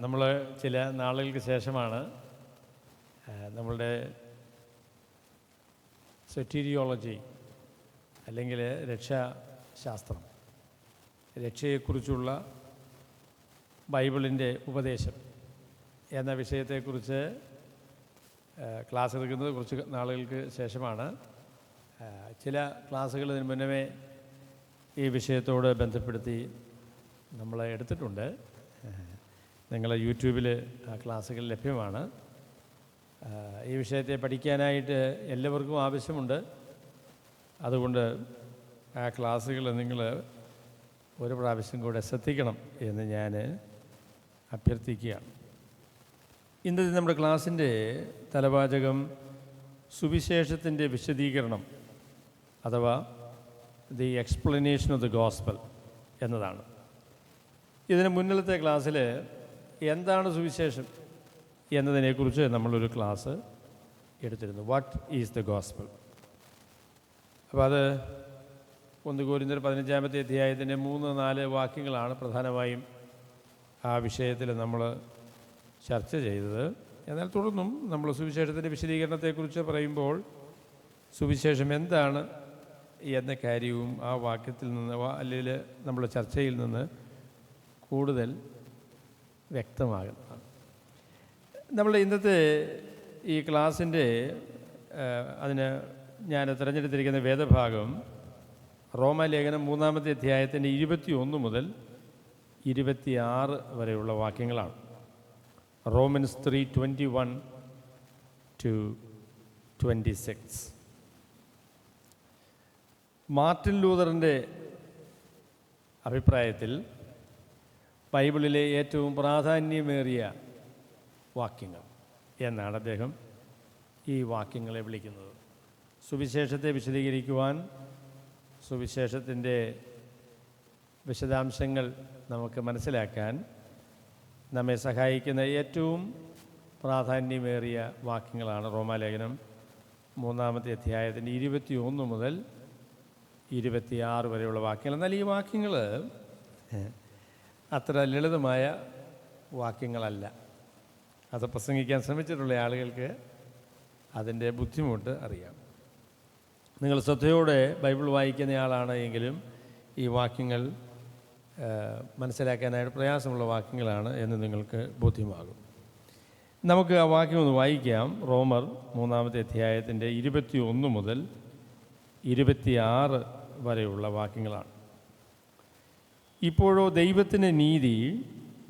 നമ്മൾ ചില നാളുകൾക്ക് ശേഷമാണ് നമ്മളുടെ സൊറ്റീരിയോളജി അല്ലെങ്കിൽ രക്ഷാശാസ്ത്രം, രക്ഷയെക്കുറിച്ചുള്ള ബൈബിളിൻ്റെ ഉപദേശം എന്ന വിഷയത്തെക്കുറിച്ച് ക്ലാസ് എടുക്കുന്നത് കുറച്ച് നാളുകൾക്ക് ശേഷമാണ്. ചില ക്ലാസ്സുകൾ ഇതിന് മുന്നമേ ഈ വിഷയത്തോട് ബന്ധപ്പെടുത്തി നമ്മൾ എടുത്തിട്ടുണ്ട്. നിങ്ങൾ യൂട്യൂബിൽ ആ ക്ലാസ്സുകൾ ലഭ്യമാണ്. ഈ വിഷയത്തെ പഠിക്കാനായിട്ട് എല്ലാവർക്കും ആവശ്യമുണ്ട്. അതുകൊണ്ട് ആ ക്ലാസ്സുകൾ നിങ്ങൾ ഒരു പ്രാവശ്യം കൂടെ ശ്രദ്ധിക്കണം എന്ന് ഞാൻ അഭ്യർത്ഥിക്കുകയാണ്. ഇന്നത്തെ നമ്മുടെ ക്ലാസ്സിൻ്റെ തലവാചകം സുവിശേഷത്തിൻ്റെ വിശദീകരണം അഥവാ the explanation of the gospel എന്നതാണ്. ഇതിന് മുന്നിലത്തെ ക്ലാസ്സിൽ എന്താണ് സുവിശേഷം എന്നതിനെക്കുറിച്ച് നമ്മളൊരു ക്ലാസ് എടുത്തിരുന്നു. What is the gospel? അപ്പോൾ അത് 1 കൊരിന്ത്യർ 15-ാമത്തെ അധ്യായത്തിൻ്റെ 3-4 വാക്യങ്ങളാണ് പ്രധാനമായും ആ വിഷയത്തിൽ നമ്മൾ ചർച്ച ചെയ്തത്. എന്നാൽ തുടർന്നും നമ്മൾ സുവിശേഷത്തിൻ്റെ വിശദീകരണത്തെക്കുറിച്ച് പറയുമ്പോൾ സുവിശേഷം എന്താണ് എന്ന കാര്യവും ആ വാക്യത്തിൽ നിന്ന് അല്ലെങ്കിൽ നമ്മുടെ ചർച്ചയിൽ നിന്ന് കൂടുതൽ വ്യക്തമാകുന്നതാണ്. നമ്മൾ ഇന്നത്തെ ഈ ക്ലാസ്സിൻ്റെ അതിന് ഞാൻ തിരഞ്ഞെടുത്തിരിക്കുന്ന വേദഭാഗം റോമാലേഖനം 3-ാമത്തെ അധ്യായത്തിൻ്റെ 21 മുതൽ 26 വരെയുള്ള വാക്യങ്ങളാണ്. റോമൻസ് 3:21-26. മാർട്ടിൻ ലൂതറിൻ്റെ അഭിപ്രായത്തിൽ ബൈബിളിലെ ഏറ്റവും പ്രാധാന്യമേറിയ വാക്യങ്ങൾ എന്നാണ് അദ്ദേഹം ഈ വാക്യങ്ങളെ വിളിക്കുന്നത്. സുവിശേഷത്തെ വിശദീകരിക്കുവാൻ, സുവിശേഷത്തിൻ്റെ വിശദാംശങ്ങൾ നമുക്ക് മനസ്സിലാക്കാൻ നമ്മെ സഹായിക്കുന്ന ഏറ്റവും പ്രാധാന്യമേറിയ വാക്യങ്ങളാണ് റോമാലേഖനം 3-ാമത്തെ അധ്യായത്തിൻ്റെ 21 മുതൽ 26 വരെയുള്ള വാക്യങ്ങൾ. എന്നാൽ ഈ വാക്യങ്ങൾ അത്ര ലളിതമായ വാക്യങ്ങളല്ല. അത് പ്രസംഗിക്കാൻ ശ്രമിച്ചിട്ടുള്ള ആളുകൾക്ക് അതിൻ്റെ ബുദ്ധിമുട്ട് അറിയാം. നിങ്ങൾ ശ്രദ്ധയോടെ ബൈബിൾ വായിക്കുന്നയാളാണ് എങ്കിലും ഈ വാക്യങ്ങൾ മനസ്സിലാക്കാനായിട്ട് പ്രയാസമുള്ള വാക്യങ്ങളാണ് എന്ന് നിങ്ങൾക്ക് ബോധ്യമാകും. നമുക്ക് ആ വാക്യം ഒന്ന് വായിക്കാം. റോമർ 3-ാമത്തെ അധ്യായത്തിൻ്റെ 21 മുതൽ 26 വരെയുള്ള വാക്യങ്ങളാണ്. ഇപ്പോഴോ ദൈവത്തിൻ്റെ നീതി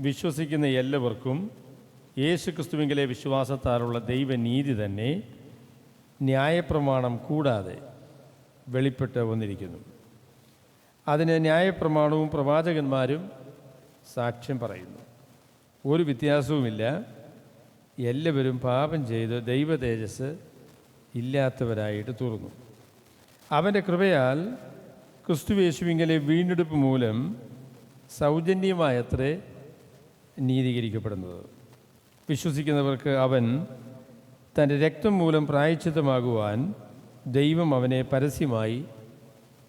വിശ്വസിക്കുന്ന എല്ലാവർക്കും യേശുക്രിസ്തുവിങ്കലെ വിശ്വാസത്താലുള്ള ദൈവനീതി തന്നെ ന്യായപ്രമാണം കൂടാതെ വെളിപ്പെട്ട് വന്നിരിക്കുന്നു. അതിന് ന്യായപ്രമാണവും പ്രവാചകന്മാരും സാക്ഷ്യം പറയുന്നു. ഒരു വ്യത്യാസവുമില്ല. എല്ലാവരും പാപം ചെയ്ത് ദൈവ തേജസ് ഇല്ലാത്തവരായിട്ട് തീർന്നു. അവൻ്റെ കൃപയാൽ ക്രിസ്തുയേശുവിങ്കലെ വീണ്ടെടുപ്പ് മൂലം സൗജന്യമായത്രേ നീതീകരിക്കപ്പെടുന്നത്. വിശ്വസിക്കുന്നവർക്ക് അവൻ തൻ്റെ രക്തം മൂലം പ്രായശ്ചിത്തമാകുവാൻ ദൈവം അവനെ പരസ്യമായി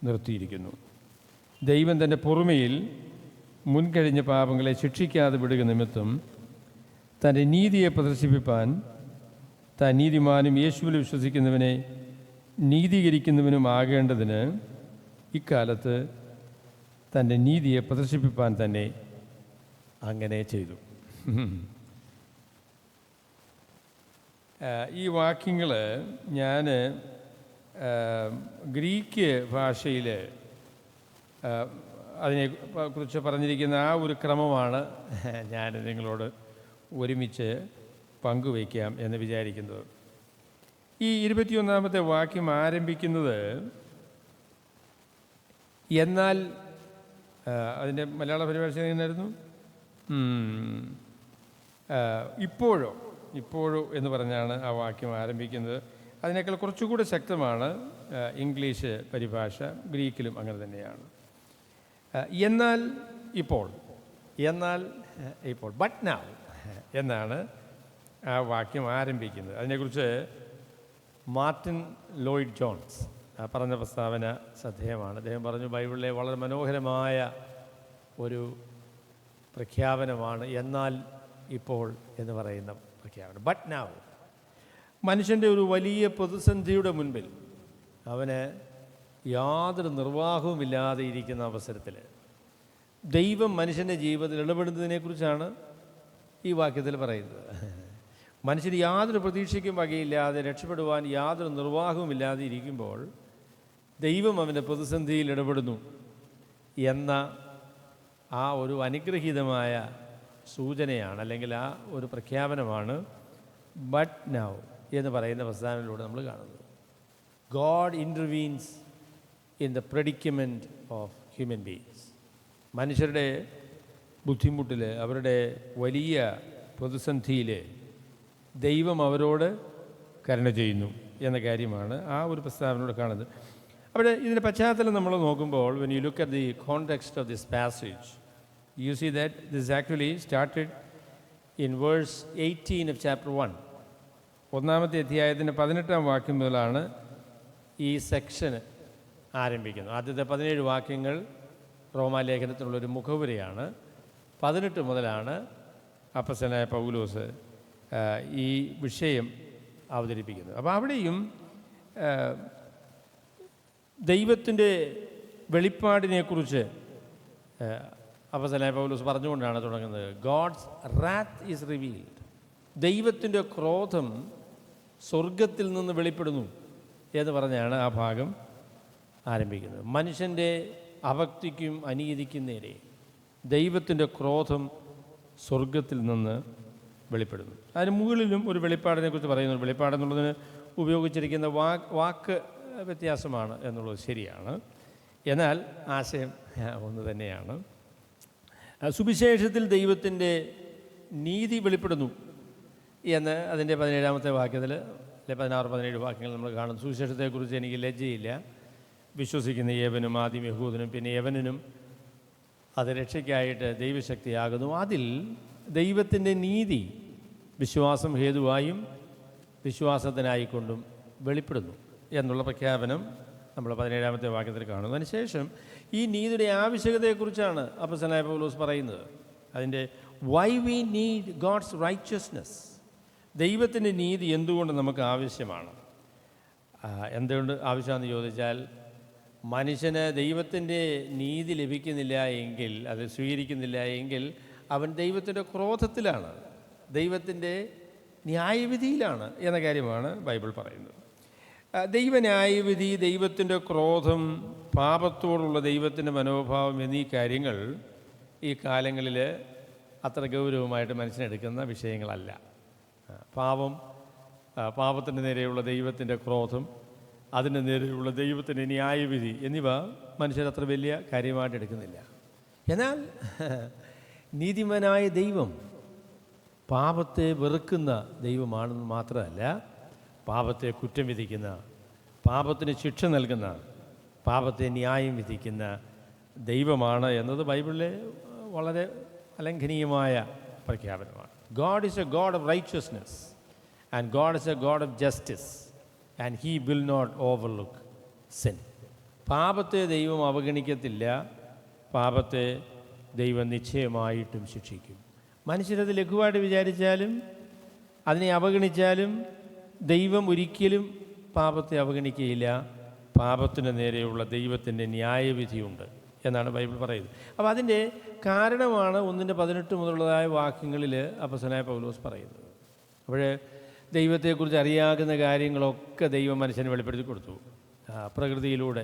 നിർത്തിയിരിക്കുന്നു. ദൈവം തൻ്റെ പൊറുമയിൽ മുൻകഴിഞ്ഞ പാപങ്ങളെ ശിക്ഷിക്കാതെ വിടുക നിമിത്തം തൻ്റെ നീതിയെ പ്രദർശിപ്പിപ്പാൻ താൻ നീതിമാനും യേശുവിൽ വിശ്വസിക്കുന്നവനെ നീതീകരിക്കുന്നവനും ആകേണ്ടതിന് ഇക്കാലത്ത് തൻ്റെ നീതിയെ പ്രദർശിപ്പിപ്പാൻ തന്നെ അങ്ങനെ ചെയ്തു. ഈ വാക്യങ്ങൾ ഞാൻ ഗ്രീക്ക് ഭാഷയിൽ അതിനെക്കുറിച്ച് പറഞ്ഞിരിക്കുന്ന ആ ഒരു ക്രമമാണ് ഞാൻ നിങ്ങളോട് ഒരുമിച്ച് പങ്കുവയ്ക്കാം എന്ന് വിചാരിക്കുന്നത്. ഈ 21-ാമത്തെ വാക്യം ആരംഭിക്കുന്നത് എന്നാൽ, അതിൻ്റെ മലയാള പരിഭാഷ എങ്ങനെയായിരുന്നു? ഇപ്പോഴോ എന്ന് പറഞ്ഞാണ് ആ വാക്യം ആരംഭിക്കുന്നത്. അതിനേക്കാൾ കുറച്ചുകൂടെ ശക്തമാണ് ഇംഗ്ലീഷ് പരിഭാഷ, ഗ്രീക്കിലും അങ്ങനെ തന്നെയാണ്. എന്നാൽ ഇപ്പോൾ, ബട്ട് നൗ എന്നാണ് ആ വാക്യം ആരംഭിക്കുന്നത്. അതിനെക്കുറിച്ച് മാർട്ടിൻ ലോയിഡ് ജോൺസ് പറഞ്ഞ പ്രസ്താവന ശ്രദ്ധേയമാണ്. അദ്ദേഹം പറഞ്ഞു, ബൈബിളിലെ വളരെ മനോഹരമായ ഒരു പ്രഖ്യാപനമാണ്. എന്നാൽ ഇപ്പോൾ എന്ന് പറയുന്ന പ്രഖ്യാപനം. ബട്ട് നൗ, മനുഷ്യൻ്റെ ഒരു വലിയ പ്രതിസന്ധിയുടെ മുൻപിൽ അവന് യാതൊരു നിർവാഹവുമില്ലാതെ ഇരിക്കുന്ന അവസരത്തിൽ ദൈവം മനുഷ്യൻ്റെ ജീവിതത്തിൽ ഇടപെടുന്നതിനെക്കുറിച്ചാണ് ഈ വാക്യത്തിൽ പറയുന്നത്. മനുഷ്യന് യാതൊരു പ്രതീക്ഷയ്ക്കും വകയില്ലാതെ രക്ഷപ്പെടുവാൻ യാതൊരു നിർവാഹവുമില്ലാതെ ഇരിക്കുമ്പോൾ ദൈവം അവൻ്റെ പ്രതിസന്ധിയിൽ ഇടപെടുന്നു എന്ന ആ ഒരു അനുഗ്രഹീതമായ സൂചനയാണ്, അല്ലെങ്കിൽ ആ ഒരു പ്രഖ്യാപനമാണ് ബട്ട് നൗ എന്ന് പറയുന്ന പ്രസ്താവനയിലൂടെ നമ്മൾ കാണുന്നത്. God intervenes in the predicament of human beings. മനുഷ്യരുടെ ബുദ്ധിമുട്ടിൽ, അവരുടെ വലിയ പ്രതിസന്ധിയിൽ ദൈവം അവരോട് കരുണ ചെയ്യുന്നു എന്ന കാര്യമാണ് ആ ഒരു പ്രസ്താവനയോട് കാണുന്നത്. അവിടെ ഇതിൻ്റെ പശ്ചാത്തലം നമ്മൾ നോക്കുമ്പോൾ, when you look at the context of this passage, you see that this actually started in verse 18 of chapter 1. ഒന്നാമത്തെ അധ്യായത്തിൻ്റെ 18-ാം വാക്യം മുതലാണ് ഈ സെക്ഷൻ ആരംഭിക്കുന്നത്. ആദ്യത്തെ 17 വാക്യങ്ങൾ റോമാലേഖനത്തിനുള്ളൊരു മുഖവുരയാണ്. 18 മുതലാണ് അപ്പസ്തലനായ പൗലോസ് ഈ വിഷയം അവതരിപ്പിക്കുന്നത്. അപ്പോൾ അവിടെയും ദൈവത്തിൻ്റെ വെളിപ്പാടിനെക്കുറിച്ച് അപ്പസ്തലനായ പൗലോസ് പറഞ്ഞുകൊണ്ടാണ് തുടങ്ങുന്നത്. God's wrath is revealed. ദൈവത്തിൻ്റെ ക്രോധം സ്വർഗത്തിൽ നിന്ന് വെളിപ്പെടുന്നു എന്ന് പറഞ്ഞാണ് ആ ഭാഗം ആരംഭിക്കുന്നത്. മനുഷ്യൻ്റെ അഭക്തിക്കും അനീതിക്കും നേരെ ദൈവത്തിൻ്റെ ക്രോധം സ്വർഗത്തിൽ നിന്ന് വെളിപ്പെടുന്നു. അതിന് മുകളിലും ഒരു വെളിപ്പാടിനെക്കുറിച്ച് പറയുന്നു. വെളിപ്പാടെന്നുള്ളതിന് ഉപയോഗിച്ചിരിക്കുന്ന വാക്ക് വ്യത്യാസമാണ് എന്നുള്ളത് ശരിയാണ്, എന്നാൽ ആശയം ഒന്ന് തന്നെയാണ്. സുവിശേഷത്തിൽ ദൈവത്തിൻ്റെ നീതി വെളിപ്പെടുന്നു എന്ന് അതിൻ്റെ 17-ാമത്തെ വാക്യത്തിൽ, അല്ലെ 16-17 വാക്യങ്ങൾ നമ്മൾ കാണുന്നു. സുവിശേഷത്തെക്കുറിച്ച് എനിക്ക് ലജ്ജയില്ല, വിശ്വസിക്കുന്ന ഏവനും, ആദ്യം യഹൂദനും പിന്നെ യവനനും അത് രക്ഷയ്ക്കായിട്ട് ദൈവശക്തിയാകുന്നു. അതിൽ ദൈവത്തിൻ്റെ നീതി വിശ്വാസം ഹേതുവായും വിശ്വാസത്തിനായിക്കൊണ്ടും വെളിപ്പെടുന്നു എന്നുള്ള പ്രഖ്യാപനം നമ്മൾ 17-ാമത്തെ വാക്യത്തിൽ കാണുന്നു. അതിനുശേഷം ഈ നീതിയുടെ ആവശ്യകതയെക്കുറിച്ചാണ് അപ്പോസ്തലനായ പൗലോസ് പറയുന്നത്. അതിൻ്റെ why we need God's righteousness. ദൈവത്തിൻ്റെ നീതി എന്തുകൊണ്ട് നമുക്ക് ആവശ്യമാണ്. എന്തുകൊണ്ട് ആവശ്യമാണെന്ന് ചോദിച്ചാൽ, മനുഷ്യന് ദൈവത്തിൻ്റെ നീതി ലഭിക്കുന്നില്ല എങ്കിൽ, അത് സ്വീകരിക്കുന്നില്ല എങ്കിൽ അവൻ ദൈവത്തിൻ്റെ ക്രോധത്തിലാണ്, ദൈവത്തിൻ്റെ ന്യായവിധിയിലാണ് എന്ന കാര്യമാണ് ബൈബിൾ പറയുന്നത്. ദൈവന്യായവിധി, ദൈവത്തിൻ്റെ ക്രോധം, പാപത്തോടുള്ള ദൈവത്തിൻ്റെ മനോഭാവം എന്നീ കാര്യങ്ങൾ ഈ കാലങ്ങളിൽ അത്ര ഗൗരവമായിട്ട് മനുഷ്യനെടുക്കുന്ന വിഷയങ്ങളല്ല. പാപത്തിൻ്റെ നേരെയുള്ള ദൈവത്തിൻ്റെ ക്രോധം, അതിന് നേരെയുള്ള ദൈവത്തിൻ്റെ ന്യായവിധി എന്നിവ മനുഷ്യരത്ര വലിയ കാര്യമായിട്ട് എടുക്കുന്നില്ല. എന്നാൽ നീതിമാനായ ദൈവം പാപത്തെ വെറുക്കുന്ന ദൈവമാണെന്ന് മാത്രമല്ല, പാപത്തെ കുറ്റം വിധിക്കുന്ന, പാപത്തിന് ശിക്ഷ നൽകുന്ന, പാപത്തെ ന്യായം വിധിക്കുന്ന ദൈവമാണ് എന്നത് ബൈബിളിലെ വളരെ അലംഘനീയമായ പ്രഖ്യാപനമാണ്. God is a God of righteousness and God is a God of justice and he will not overlook sin. പാപത്തെ ദൈവം അവഗണിക്കത്തില്ല, പാപത്തെ ദൈവം നിശ്ചയമായിട്ടും ശിക്ഷിക്കും. മനുഷ്യരത് ലഘുവായിട്ട് വിചാരിച്ചാലും അതിനെ അവഗണിച്ചാലും ദൈവം ഒരിക്കലും പാപത്തെ അവഗണിക്കുകയില്ല. പാപത്തിന് നേരെയുള്ള ദൈവത്തിൻ്റെ ന്യായവിധിയുണ്ട് എന്നാണ് ബൈബിൾ പറയുന്നത്. അപ്പോൾ അതിൻ്റെ കാരണമാണ് 1:18 മുതലുള്ളതായ വാക്യങ്ങളിൽ അപ്പോസ്തലനായ പൗലോസ് പറയുന്നത്. അപ്പോൾ ദൈവത്തെക്കുറിച്ച് അറിയാവുന്ന കാര്യങ്ങളൊക്കെ ദൈവം മനുഷ്യന് വെളിപ്പെടുത്തി കൊടുത്തു, പ്രകൃതിയിലൂടെ,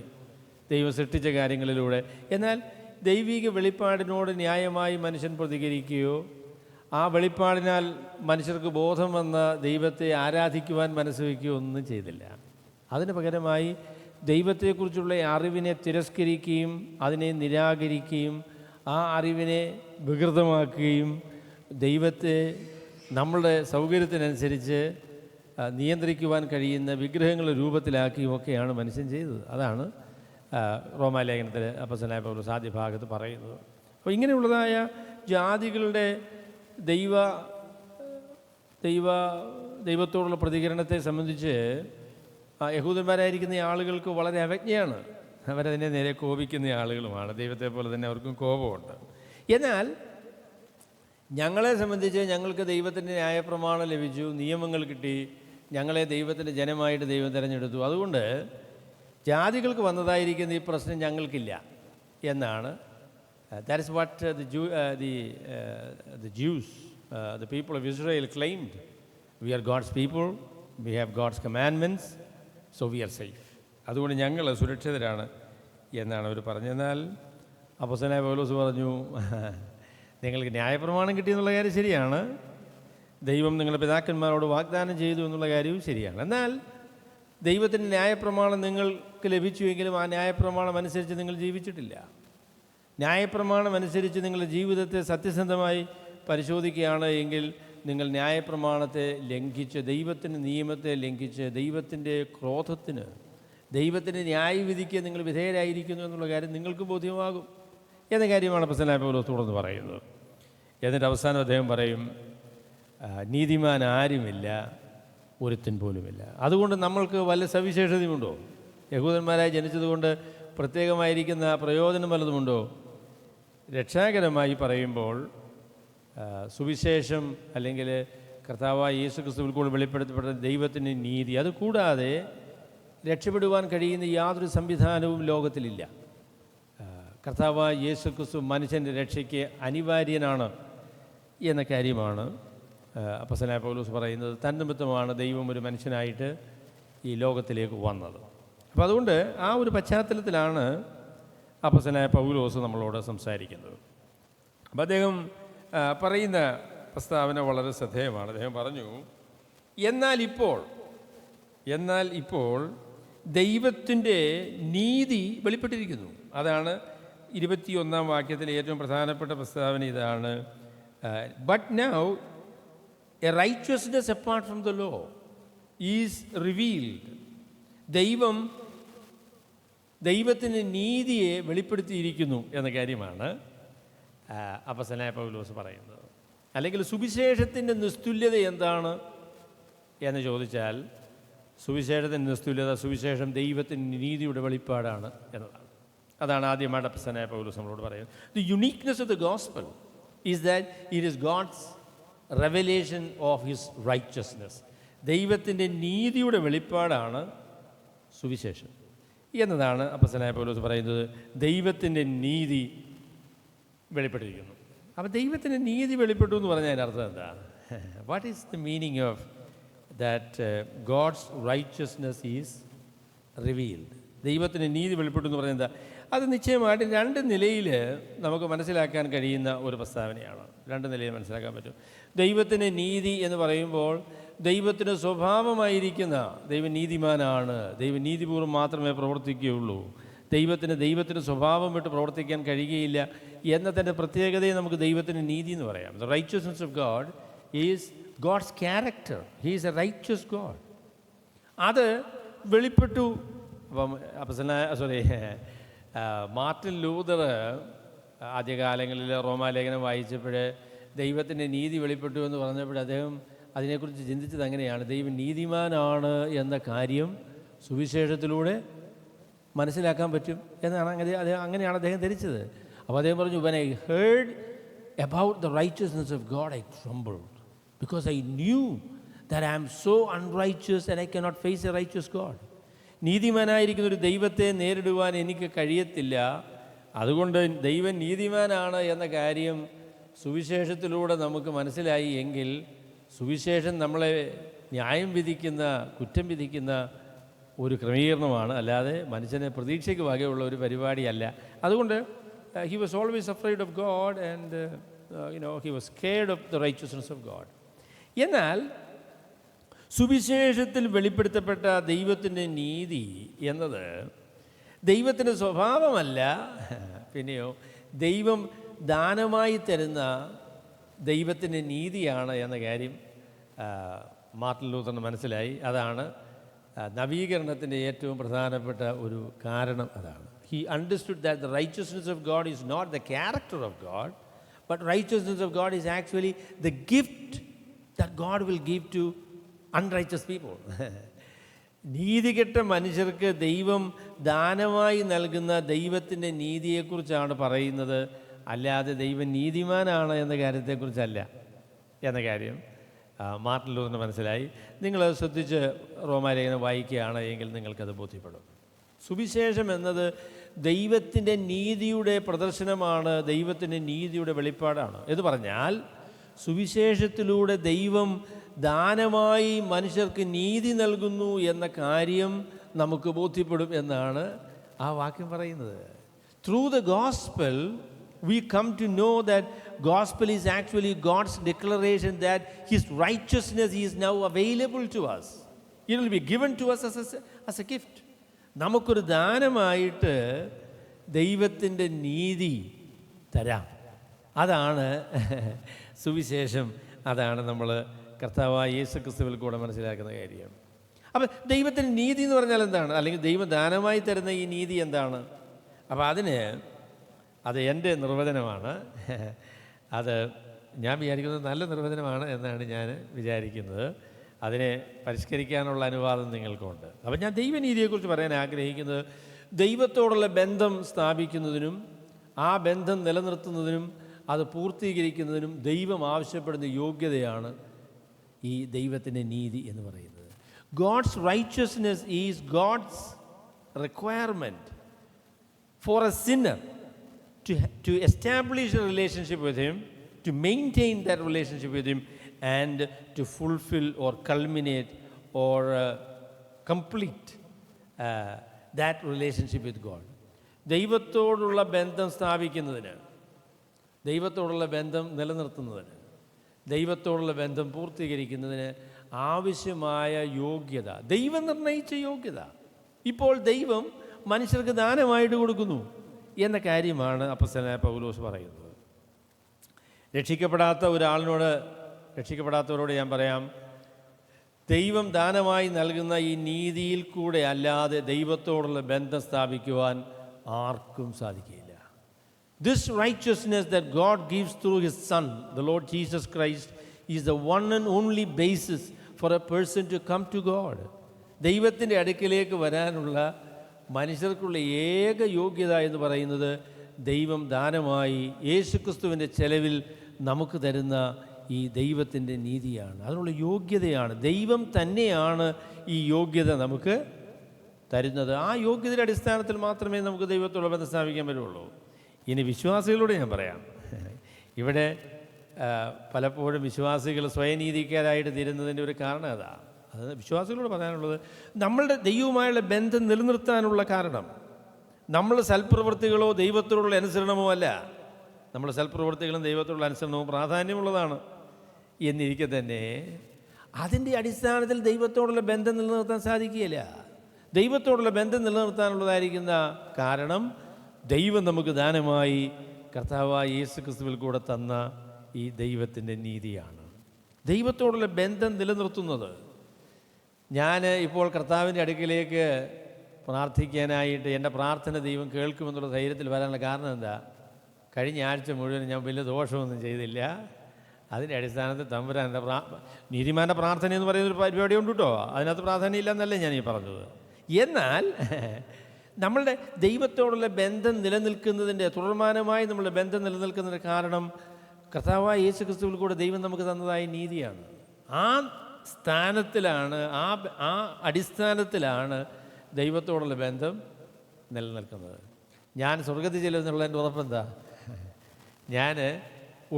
ദൈവം സൃഷ്ടിച്ച കാര്യങ്ങളിലൂടെ. എന്നാൽ ദൈവിക വെളിപ്പാടിനോട് ന്യായമായി മനുഷ്യൻ പ്രതികരിക്കുകയോ ആ വെളിപ്പാടിനാൽ മനുഷ്യർക്ക് ബോധം വന്ന ദൈവത്തെ ആരാധിക്കുവാൻ മനസ്സ് വയ്ക്കുകയോ ഒന്നും ചെയ്തില്ല. അതിന് പകരമായി ദൈവത്തെക്കുറിച്ചുള്ള അറിവിനെ തിരസ്കരിക്കുകയും അതിനെ നിരാകരിക്കുകയും ആ അറിവിനെ വികൃതമാക്കുകയും ദൈവത്തെ നമ്മളുടെ സൗകര്യത്തിനനുസരിച്ച് നിയന്ത്രിക്കുവാൻ കഴിയുന്ന വിഗ്രഹങ്ങളുടെ രൂപത്തിലാക്കിയും ഒക്കെയാണ് മനുഷ്യൻ ചെയ്തത്. അതാണ് റോമാലേഖനത്തിൽ അപ്പോസ്തലനായ പൗലോസ് ആദ്യ ഭാഗത്ത് പറയുന്നത്. അപ്പോൾ ഇങ്ങനെയുള്ളതായ ജാതികളുടെ ദൈവത്തോടുള്ള പ്രതികരണത്തെ സംബന്ധിച്ച് യഹൂദന്മാരായിരിക്കുന്ന ആളുകൾക്ക് വളരെ അവജ്ഞയാണ്. അവരതിനെ നേരെ കോപിക്കുന്ന ആളുകളുമാണ്. ദൈവത്തെ പോലെ തന്നെ അവർക്കും കോപമുണ്ട്. എന്നാൽ ഞങ്ങളെ സംബന്ധിച്ച് ഞങ്ങൾക്ക് ദൈവത്തിൻ്റെ ന്യായപ്രമാണം ലഭിച്ചു, നിയമങ്ങൾ കിട്ടി, ഞങ്ങളെ ദൈവത്തിൻ്റെ ജനമായിട്ട് ദൈവം തിരഞ്ഞെടുത്തു, അതുകൊണ്ട് ജാതികൾക്ക് വന്നതായിരിക്കുന്ന ഈ പ്രശ്നം ഞങ്ങൾക്കില്ല എന്നാണ്. That is what the Jews, the people of Israel claimed. We are God's people, we have God's commandments, so we are safe. അതുകൊണ്ട് ഞങ്ങൾ സുരക്ഷിതരാണ് എന്നാണ് അവർ പറഞ്ഞത്. എന്നാൽ അപ്പോസ്തലനായ പൗലോസ് പറഞ്ഞു, നിങ്ങൾക്ക് ന്യായപ്രമാണം കിട്ടിയെന്നുള്ള കാര്യം ശരിയാണ്, ദൈവം നിങ്ങളുടെ പിതാക്കന്മാരോട് വാഗ്ദാനം ചെയ്തു എന്നുള്ള കാര്യവും ശരിയാണ്. എന്നാൽ ദൈവത്തിൻ്റെ ന്യായപ്രമാണം നിങ്ങൾക്ക് ലഭിച്ചുവെങ്കിലും ആ ന്യായപ്രമാണം അനുസരിച്ച് നിങ്ങൾ ജീവിച്ചിട്ടില്ല. ന്യായപ്രമാണം അനുസരിച്ച് നിങ്ങളുടെ ജീവിതത്തെ സത്യസന്ധമായി പരിശോധിക്കുകയാണ് എങ്കിൽ നിങ്ങൾ ന്യായപ്രമാണത്തെ ലംഘിച്ച്, ദൈവത്തിൻ്റെ നിയമത്തെ ലംഘിച്ച്, ദൈവത്തിൻ്റെ ക്രോധത്തിന്, ദൈവത്തിൻ്റെ ന്യായവിധിക്ക് നിങ്ങൾ വിധേയരായിരിക്കുന്നു എന്നുള്ള കാര്യം നിങ്ങൾക്ക് ബോധ്യമാകും എന്ന കാര്യമാണ് അപ്പോസ്തലനായ പൗലോസ് തുടർന്ന് പറയുന്നത്. എന്നിട്ട് അവസാനം അദ്ദേഹം പറയും, നീതിമാൻ ആരുമില്ല, ഒരുത്തൻ പോലുമില്ല. അതുകൊണ്ട് നമ്മൾക്ക് വല്ല സവിശേഷതയുമുണ്ടോ? യഹൂദന്മാരായി ജനിച്ചതുകൊണ്ട് പ്രത്യേകമായിരിക്കുന്ന പ്രയോജനം വല്ലതുമുണ്ടോ? രക്ഷാകരമായി പറയുമ്പോൾ സുവിശേഷം അല്ലെങ്കിൽ കർത്താവായ യേശു ക്രിസ്തുവിൽ കൂടി വെളിപ്പെടുത്തപ്പെട്ട ദൈവത്തിൻ്റെ നീതി, അതുകൂടാതെ രക്ഷപ്പെടുവാൻ കഴിയുന്ന യാതൊരു സംവിധാനവും ലോകത്തിലില്ല. കർത്താവായ യേശു ക്രിസ്തു മനുഷ്യൻ്റെ രക്ഷയ്ക്ക് അനിവാര്യനാണ് എന്ന കാര്യമാണ് അപ്പോസ്തലനായ പൗലോസ് പറയുന്നത്. തന്നിമിത്തമാണ് ദൈവം ഒരു മനുഷ്യനായിട്ട് ഈ ലോകത്തിലേക്ക് വന്നത്. അപ്പോൾ അതുകൊണ്ട് ആ ഒരു പശ്ചാത്തലത്തിലാണ് അപ്പോസ്തലനായ പൗലോസ് നമ്മളോട് സംസാരിക്കുന്നത്. അപ്പോൾ അദ്ദേഹം പറയുന്ന പ്രസ്താവന വളരെ ശ്രദ്ധേയമാണ്. അദ്ദേഹം പറഞ്ഞു, എന്നാൽ ഇപ്പോൾ ദൈവത്തിൻ്റെ നീതി വെളിപ്പെട്ടിരിക്കുന്നു. അതാണ് 21-ാം വാക്യത്തിലെ ഏറ്റവും പ്രധാനപ്പെട്ട പ്രസ്താവന ഇതാണ്. But now a righteousness apart from the law is revealed. ദൈവത്തിൻ്റെ നീതിയെ വെളിപ്പെടുത്തിയിരിക്കുന്നു എന്ന കാര്യമാണ് അപ്പോസ്തലനായ പൗലോസ് പറയുന്നത്. അല്ലെങ്കിൽ സുവിശേഷത്തിൻ്റെ നിസ്തുല്യത എന്താണ് എന്ന് ചോദിച്ചാൽ, സുവിശേഷത്തിൻ്റെ നിസ്തുല്യത, സുവിശേഷം ദൈവത്തിൻ്റെ നീതിയുടെ വെളിപ്പാടാണ് എന്നതാണ്. അതാണ് ആദ്യമായിട്ട് അപ്പോസ്തലനായ പൗലോസ് നമ്മളോട് പറയുന്നത്. The uniqueness of the gospel is that it is God's revelation of his righteousness. ദൈവത്തിൻ്റെ നീതിയുടെ വെളിപ്പാടാണ് സുവിശേഷം എന്നതാണ് അപ്പോസ്തലനായ പൗലോസ് പറയുന്നത്. ദൈവത്തിൻ്റെ നീതി വെളിപ്പെട്ടിരിക്കുന്നു. അപ്പോൾ ദൈവത്തിൻ്റെ നീതി വെളിപ്പെട്ടു എന്ന് പറഞ്ഞാൽ അതിൻ്റെ അർത്ഥം എന്താ? What is the meaning of that God's righteousness is revealed? ദൈവത്തിൻ്റെ നീതി വെളിപ്പെട്ടു എന്ന് പറഞ്ഞാൽ എന്താ? അത് നിശ്ചയമായിട്ടും രണ്ട് നിലയിൽ നമുക്ക് മനസ്സിലാക്കാൻ കഴിയുന്ന ഒരു പ്രസ്താവനയാണ്. രണ്ട് നിലയിൽ മനസ്സിലാക്കാൻ പറ്റും. ദൈവത്തിൻ്റെ നീതി എന്ന് പറയുമ്പോൾ ദൈവത്തിൻ്റെ സ്വഭാവമായിരിക്കുന്ന, ദൈവം നീതിമാനാണ്, ദൈവം നീതിപൂർവ്വം മാത്രമേ പ്രവർത്തിക്കുകയുള്ളൂ, ദൈവത്തിന് സ്വഭാവം വിട്ട് പ്രവർത്തിക്കാൻ കഴിയുകയില്ല എന്നതിൻ്റെ പ്രത്യേകതയെ നമുക്ക് ദൈവത്തിൻ്റെ നീതി എന്ന് പറയാം. The righteousness of God is God's character. He is a righteous God. അത് വെളിപ്പെട്ടു. അപ്പം മാർട്ടിൻ ലൂതർ ആദ്യകാലങ്ങളിൽ റോമാലേഖനം വായിച്ചപ്പോൾ ദൈവത്തിൻ്റെ നീതി വെളിപ്പെട്ടു എന്ന് പറഞ്ഞപ്പോൾ അദ്ദേഹം അതിനെക്കുറിച്ച് ചിന്തിച്ചത് അങ്ങനെയാണ്, ദൈവം നീതിമാനാണ് എന്ന കാര്യം സുവിശേഷത്തിലൂടെ മനസ്സിലാക്കാൻ പറ്റും എന്നാണ് അങ്ങനെയാണ് അദ്ദേഹം ധരിച്ചത്. അപ്പോൾ അദ്ദേഹം പറഞ്ഞു, when I heard about the righteousness of God, I trembled because I knew that I am so unrighteous and I cannot face a righteous God. നീതിമാനായിരിക്കുന്ന ഒരു ദൈവത്തെ നേരിടുവാൻ എനിക്ക് കഴിയത്തില്ല. അതുകൊണ്ട് ദൈവം നീതിമാനാണ് എന്ന കാര്യം സുവിശേഷത്തിലൂടെ നമുക്ക് മനസ്സിലായി എങ്കിൽ സുവിശേഷം നമ്മളെ ന്യായം വിധിക്കുന്ന, കുറ്റം വിധിക്കുന്ന ഒരു ക്രമീകരണമാണ്, അല്ലാതെ മനുഷ്യനെ പ്രതീക്ഷയ്ക്ക് വകയുള്ള ഒരു പരിപാടിയല്ല. അതുകൊണ്ട് he was always afraid of God and he was scared of the righteousness of God. എന്നാൽ സുവിശേഷത്തിൽ വെളിപ്പെടുത്തപ്പെട്ട ദൈവത്തിൻ്റെ നീതി എന്നത് ദൈവത്തിൻ്റെ സ്വഭാവമല്ല, പിന്നെയോ ദൈവം ദാനമായി തരുന്ന ദൈവത്തിൻ്റെ നീതിയാണ് എന്ന കാര്യം മാർട്ടിൻ ലൂതറിന് മനസ്സിലായി. അതാണ് നവീകരണത്തിൻ്റെ ഏറ്റവും പ്രധാനപ്പെട്ട ഒരു കാരണം. അതാണ്, he understood that the righteousness of God is not the character of God, but righteousness of God is actually the gift that God will give to unrighteous people. നീതികെട്ട മനുഷ്യർക്ക് ദൈവം ദാനമായി നൽകുന്ന ദൈവത്തിൻ്റെ നീതിയെക്കുറിച്ചാണ് പറയുന്നത്. അല്ലാതെ ദൈവം നീതിമാനാണ് എന്ന കാര്യത്തെക്കുറിച്ചല്ല എന്ന കാര്യം മാർട്ടിൻ ലൂഥറിന് മനസ്സിലായി. നിങ്ങളത് ശ്രദ്ധിച്ച് റോമാലേഖനം വായിക്കുകയാണ് എങ്കിൽ നിങ്ങൾക്കത് ബോധ്യപ്പെടും. സുവിശേഷം എന്നത് ദൈവത്തിൻ്റെ നീതിയുടെ പ്രദർശനമാണ്, ദൈവത്തിൻ്റെ നീതിയുടെ വെളിപ്പാടാണ്. എന്ന് പറഞ്ഞാൽ സുവിശേഷത്തിലൂടെ ദൈവം ദാനമായി മനുഷ്യർക്ക് നീതി നൽകുന്നു എന്ന കാര്യം നമുക്ക് ബോധ്യപ്പെടും എന്നാണ് ആ വാക്യം പറയുന്നത്. Through the gospel we come to know that gospel is actually God's declaration that his righteousness is now available to us. It will be given to us as a gift. നമുക്കൊരു ദാനമായിട്ട് ദൈവത്തിൻ്റെ നീതി തരാം. അതാണ് സുവിശേഷം. അതാണ് നമ്മൾ കർത്താവായ യേശു ക്രിസ്തുവിൽ കൂടെ മനസ്സിലാക്കുന്ന കാര്യം. അപ്പം ദൈവത്തിൻ്റെ നീതി എന്ന് പറഞ്ഞാൽ എന്താണ്? അല്ലെങ്കിൽ ദൈവം ദാനമായി തരുന്ന ഈ നീതി എന്താണ്? അപ്പം അത് എൻ്റെ നിർവചനമാണ്. അത് ഞാൻ വിചാരിക്കുന്നത് നല്ല നിർവചനമാണ് എന്നാണ് ഞാൻ വിചാരിക്കുന്നത്. അതിനെ പരിഷ്കരിക്കാനുള്ള അനുവാദം നിങ്ങൾക്കുണ്ട്. അപ്പം ഞാൻ ദൈവനീതിയെക്കുറിച്ച് പറയാൻ ആഗ്രഹിക്കുന്നത് ദൈവത്തോടുള്ള ബന്ധം സ്ഥാപിക്കുന്നതിനും ആ ബന്ധം നിലനിർത്തുന്നതിനും അത് പൂർത്തീകരിക്കുന്നതിനും ദൈവം ആവശ്യപ്പെടുന്ന യോഗ്യതയാണ് ഈ ദൈവത്തിൻ്റെ നീതി എന്ന് പറയുന്നത്. God's righteousness is God's requirement for a sinner to establish a relationship with him, to maintain that relationship with him, and to fulfill or culminate or complete that relationship with God. ദൈവത്തോടുള്ള ബന്ധം സ്ഥാപിക്കുന്നതിന്, ദൈവത്തോടുള്ള ബന്ധം നിലനിർത്തുന്നതിന്, ദൈവത്തോടുള്ള ബന്ധം പൂർത്തീകരിക്കുന്നതിന് ആവശ്യമായ യോഗ്യത, ദൈവം നിർണയിച്ച യോഗ്യത ഇപ്പോൾ ദൈവം മനുഷ്യർക്ക് ദാനമായിട്ട് കൊടുക്കുന്നു എന്ന കാര്യമാണ് അപ്പോസ്തലനായ പൗലോസ് പറയുന്നത്. രക്ഷിക്കപ്പെടാത്തവരോട് ഞാൻ പറയാം, ദൈവം ദാനമായി നൽകുന്ന ഈ നീതിയിൽ കൂടെ അല്ലാതെ ദൈവത്തോടുള്ള ബന്ധം സ്ഥാപിക്കുവാൻ ആർക്കും സാധിക്കില്ല. This righteousness that God gives through His Son, the Lord Jesus Christ, is the one and only basis for a person to come to God. ദൈവത്തിൻ്റെ അടുക്കിലേക്ക് വരാനുള്ള മനുഷ്യർക്കുള്ള ഏക യോഗ്യത എന്ന് പറയുന്നത് ദൈവം ദാനമായി യേശുക്രിസ്തുവിൻ്റെ ചെലവിൽ നമുക്ക് തരുന്ന ഈ ദൈവത്തിൻ്റെ നീതിയാണ്. അതിനുള്ള യോഗ്യതയാണ്. ദൈവം തന്നെയാണ് ഈ യോഗ്യത നമുക്ക് തരുന്നത്. ആ യോഗ്യതയുടെ അടിസ്ഥാനത്തിൽ മാത്രമേ നമുക്ക് ദൈവത്തോട് ബന്ധം സ്ഥാപിക്കാൻ പറ്റുള്ളൂ. ഇനി വിശ്വാസികളോട് ഞാൻ പറയാം, ഇവിടെ പലപ്പോഴും വിശ്വാസികൾ സ്വയനീതിക്കാരായിട്ട് തീരുന്നതിൻ്റെ ഒരു കാരണം അതാണ്. അത് വിശ്വാസികളോട് പറയാനുള്ളത്, നമ്മളുടെ ദൈവവുമായുള്ള ബന്ധം നിലനിർത്താനുള്ള കാരണം നമ്മൾ സൽപ്രവൃത്തികളോ ദൈവത്തോടുള്ള അനുസരണമോ അല്ല. നമ്മുടെ സൽപ്രവൃത്തികളും ദൈവത്തോടുള്ള അനുസരണവും പ്രാധാന്യമുള്ളതാണ്. എന്നിരിക്കെ തന്നെ അതിൻ്റെ അടിസ്ഥാനത്തിൽ ദൈവത്തോടുള്ള ബന്ധം നിലനിർത്താൻ സാധിക്കുകയില്ല. ദൈവത്തോടുള്ള ബന്ധം നിലനിർത്താനുള്ളതായിരിക്കുന്ന കാരണം ദൈവം നമുക്ക് ദാനമായി കർത്താവായ യേശു ക്രിസ്തുവിൽ കൂടെ തന്ന ഈ ദൈവത്തിൻ്റെ നീതിയാണ്. ദൈവത്തോടുള്ള ബന്ധം നിലനിർത്തുന്നത്, ഞാൻ ഇപ്പോൾ കർത്താവിൻ്റെ അടുക്കിലേക്ക് പ്രാർത്ഥിക്കാനായിട്ട് എൻ്റെ പ്രാർത്ഥന ദൈവം കേൾക്കുമെന്നുള്ള ധൈര്യത്തിൽ വരാനുള്ള കാരണം എന്താ? കഴിഞ്ഞ ആഴ്ച മുഴുവൻ ഞാൻ വലിയ ദോഷമൊന്നും ചെയ്തില്ല. അതിൻ്റെ അടിസ്ഥാനത്തിൽ തമ്പുരാൻ്റെ നീതിമാൻ്റെ പ്രാർത്ഥന എന്ന് പറയുന്നൊരു പരിപാടി ഉണ്ട് കേട്ടോ, അതിനകത്ത് പ്രാധാന്യമില്ല എന്നല്ലേ ഞാൻ ഈ പറഞ്ഞത്. എന്നാൽ നമ്മളുടെ ദൈവത്തോടുള്ള ബന്ധം നിലനിൽക്കുന്നതിൻ്റെ തുടർമാനമായി നമ്മളുടെ ബന്ധം നിലനിൽക്കുന്നതിൻ്റെ കാരണം കർത്താവായ യേശു ക്രിസ്തുവിൽ കൂടെ ദൈവം നമുക്ക് തന്നതായ നീതിയാണ്. ആ സ്ഥാനത്തിലാണ്, ആ അടിസ്ഥാനത്തിലാണ് ദൈവത്തോടുള്ള ബന്ധം നിലനിൽക്കുന്നത്. ഞാൻ സ്വർഗത്തിൽ ചെല്ലുമെന്നുള്ളതിൻ്റെ ഉറപ്പെന്താ? ഞാൻ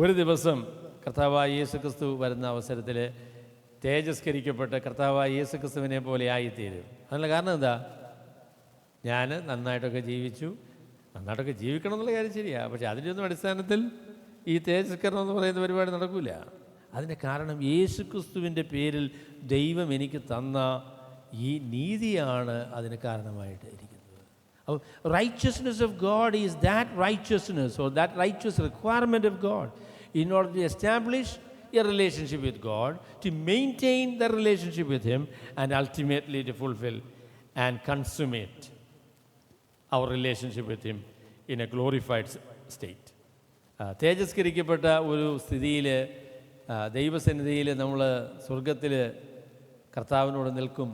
ഒരു ദിവസം കർത്താവായ യേശു ക്രിസ്തു വരുന്ന അവസരത്തിൽ തേജസ്കരിക്കപ്പെട്ട് കർത്താവായ യേശു ക്രിസ്തുവിനെ പോലെ ആയിത്തീരും. അതിനുള്ള കാരണം എന്താ? ഞാൻ നന്നായിട്ടൊക്കെ ജീവിക്കണം എന്നുള്ള കാര്യം ശരിയാണ്. പക്ഷേ അതിൻ്റെ ഒന്നും അടിസ്ഥാനത്തിൽ ഈ തേജസ്കരണം എന്ന് പറയുന്ന പരിപാടി നടക്കില്ല. അതിൻ്റെ കാരണം യേശു ക്രിസ്തുവിൻ്റെ പേരിൽ ദൈവം എനിക്ക് തന്ന ഈ നീതിയാണ് അതിന് കാരണമായിട്ട് ഇരിക്കുന്നത്. അപ്പോൾ righteousness of God is that righteousness or that righteous requirement of God in order to establish a relationship with God, to maintain the relationship with Him, and ultimately to fulfill and consummate our relationship with Him in a glorified state. തേജസ്കരിക്കപ്പെട്ട ഒരു സ്ഥിതിയിൽ ദൈവസന്നിധിയിൽ നമ്മൾ സ്വർഗത്തിൽ കർത്താവിനോട് നിൽക്കും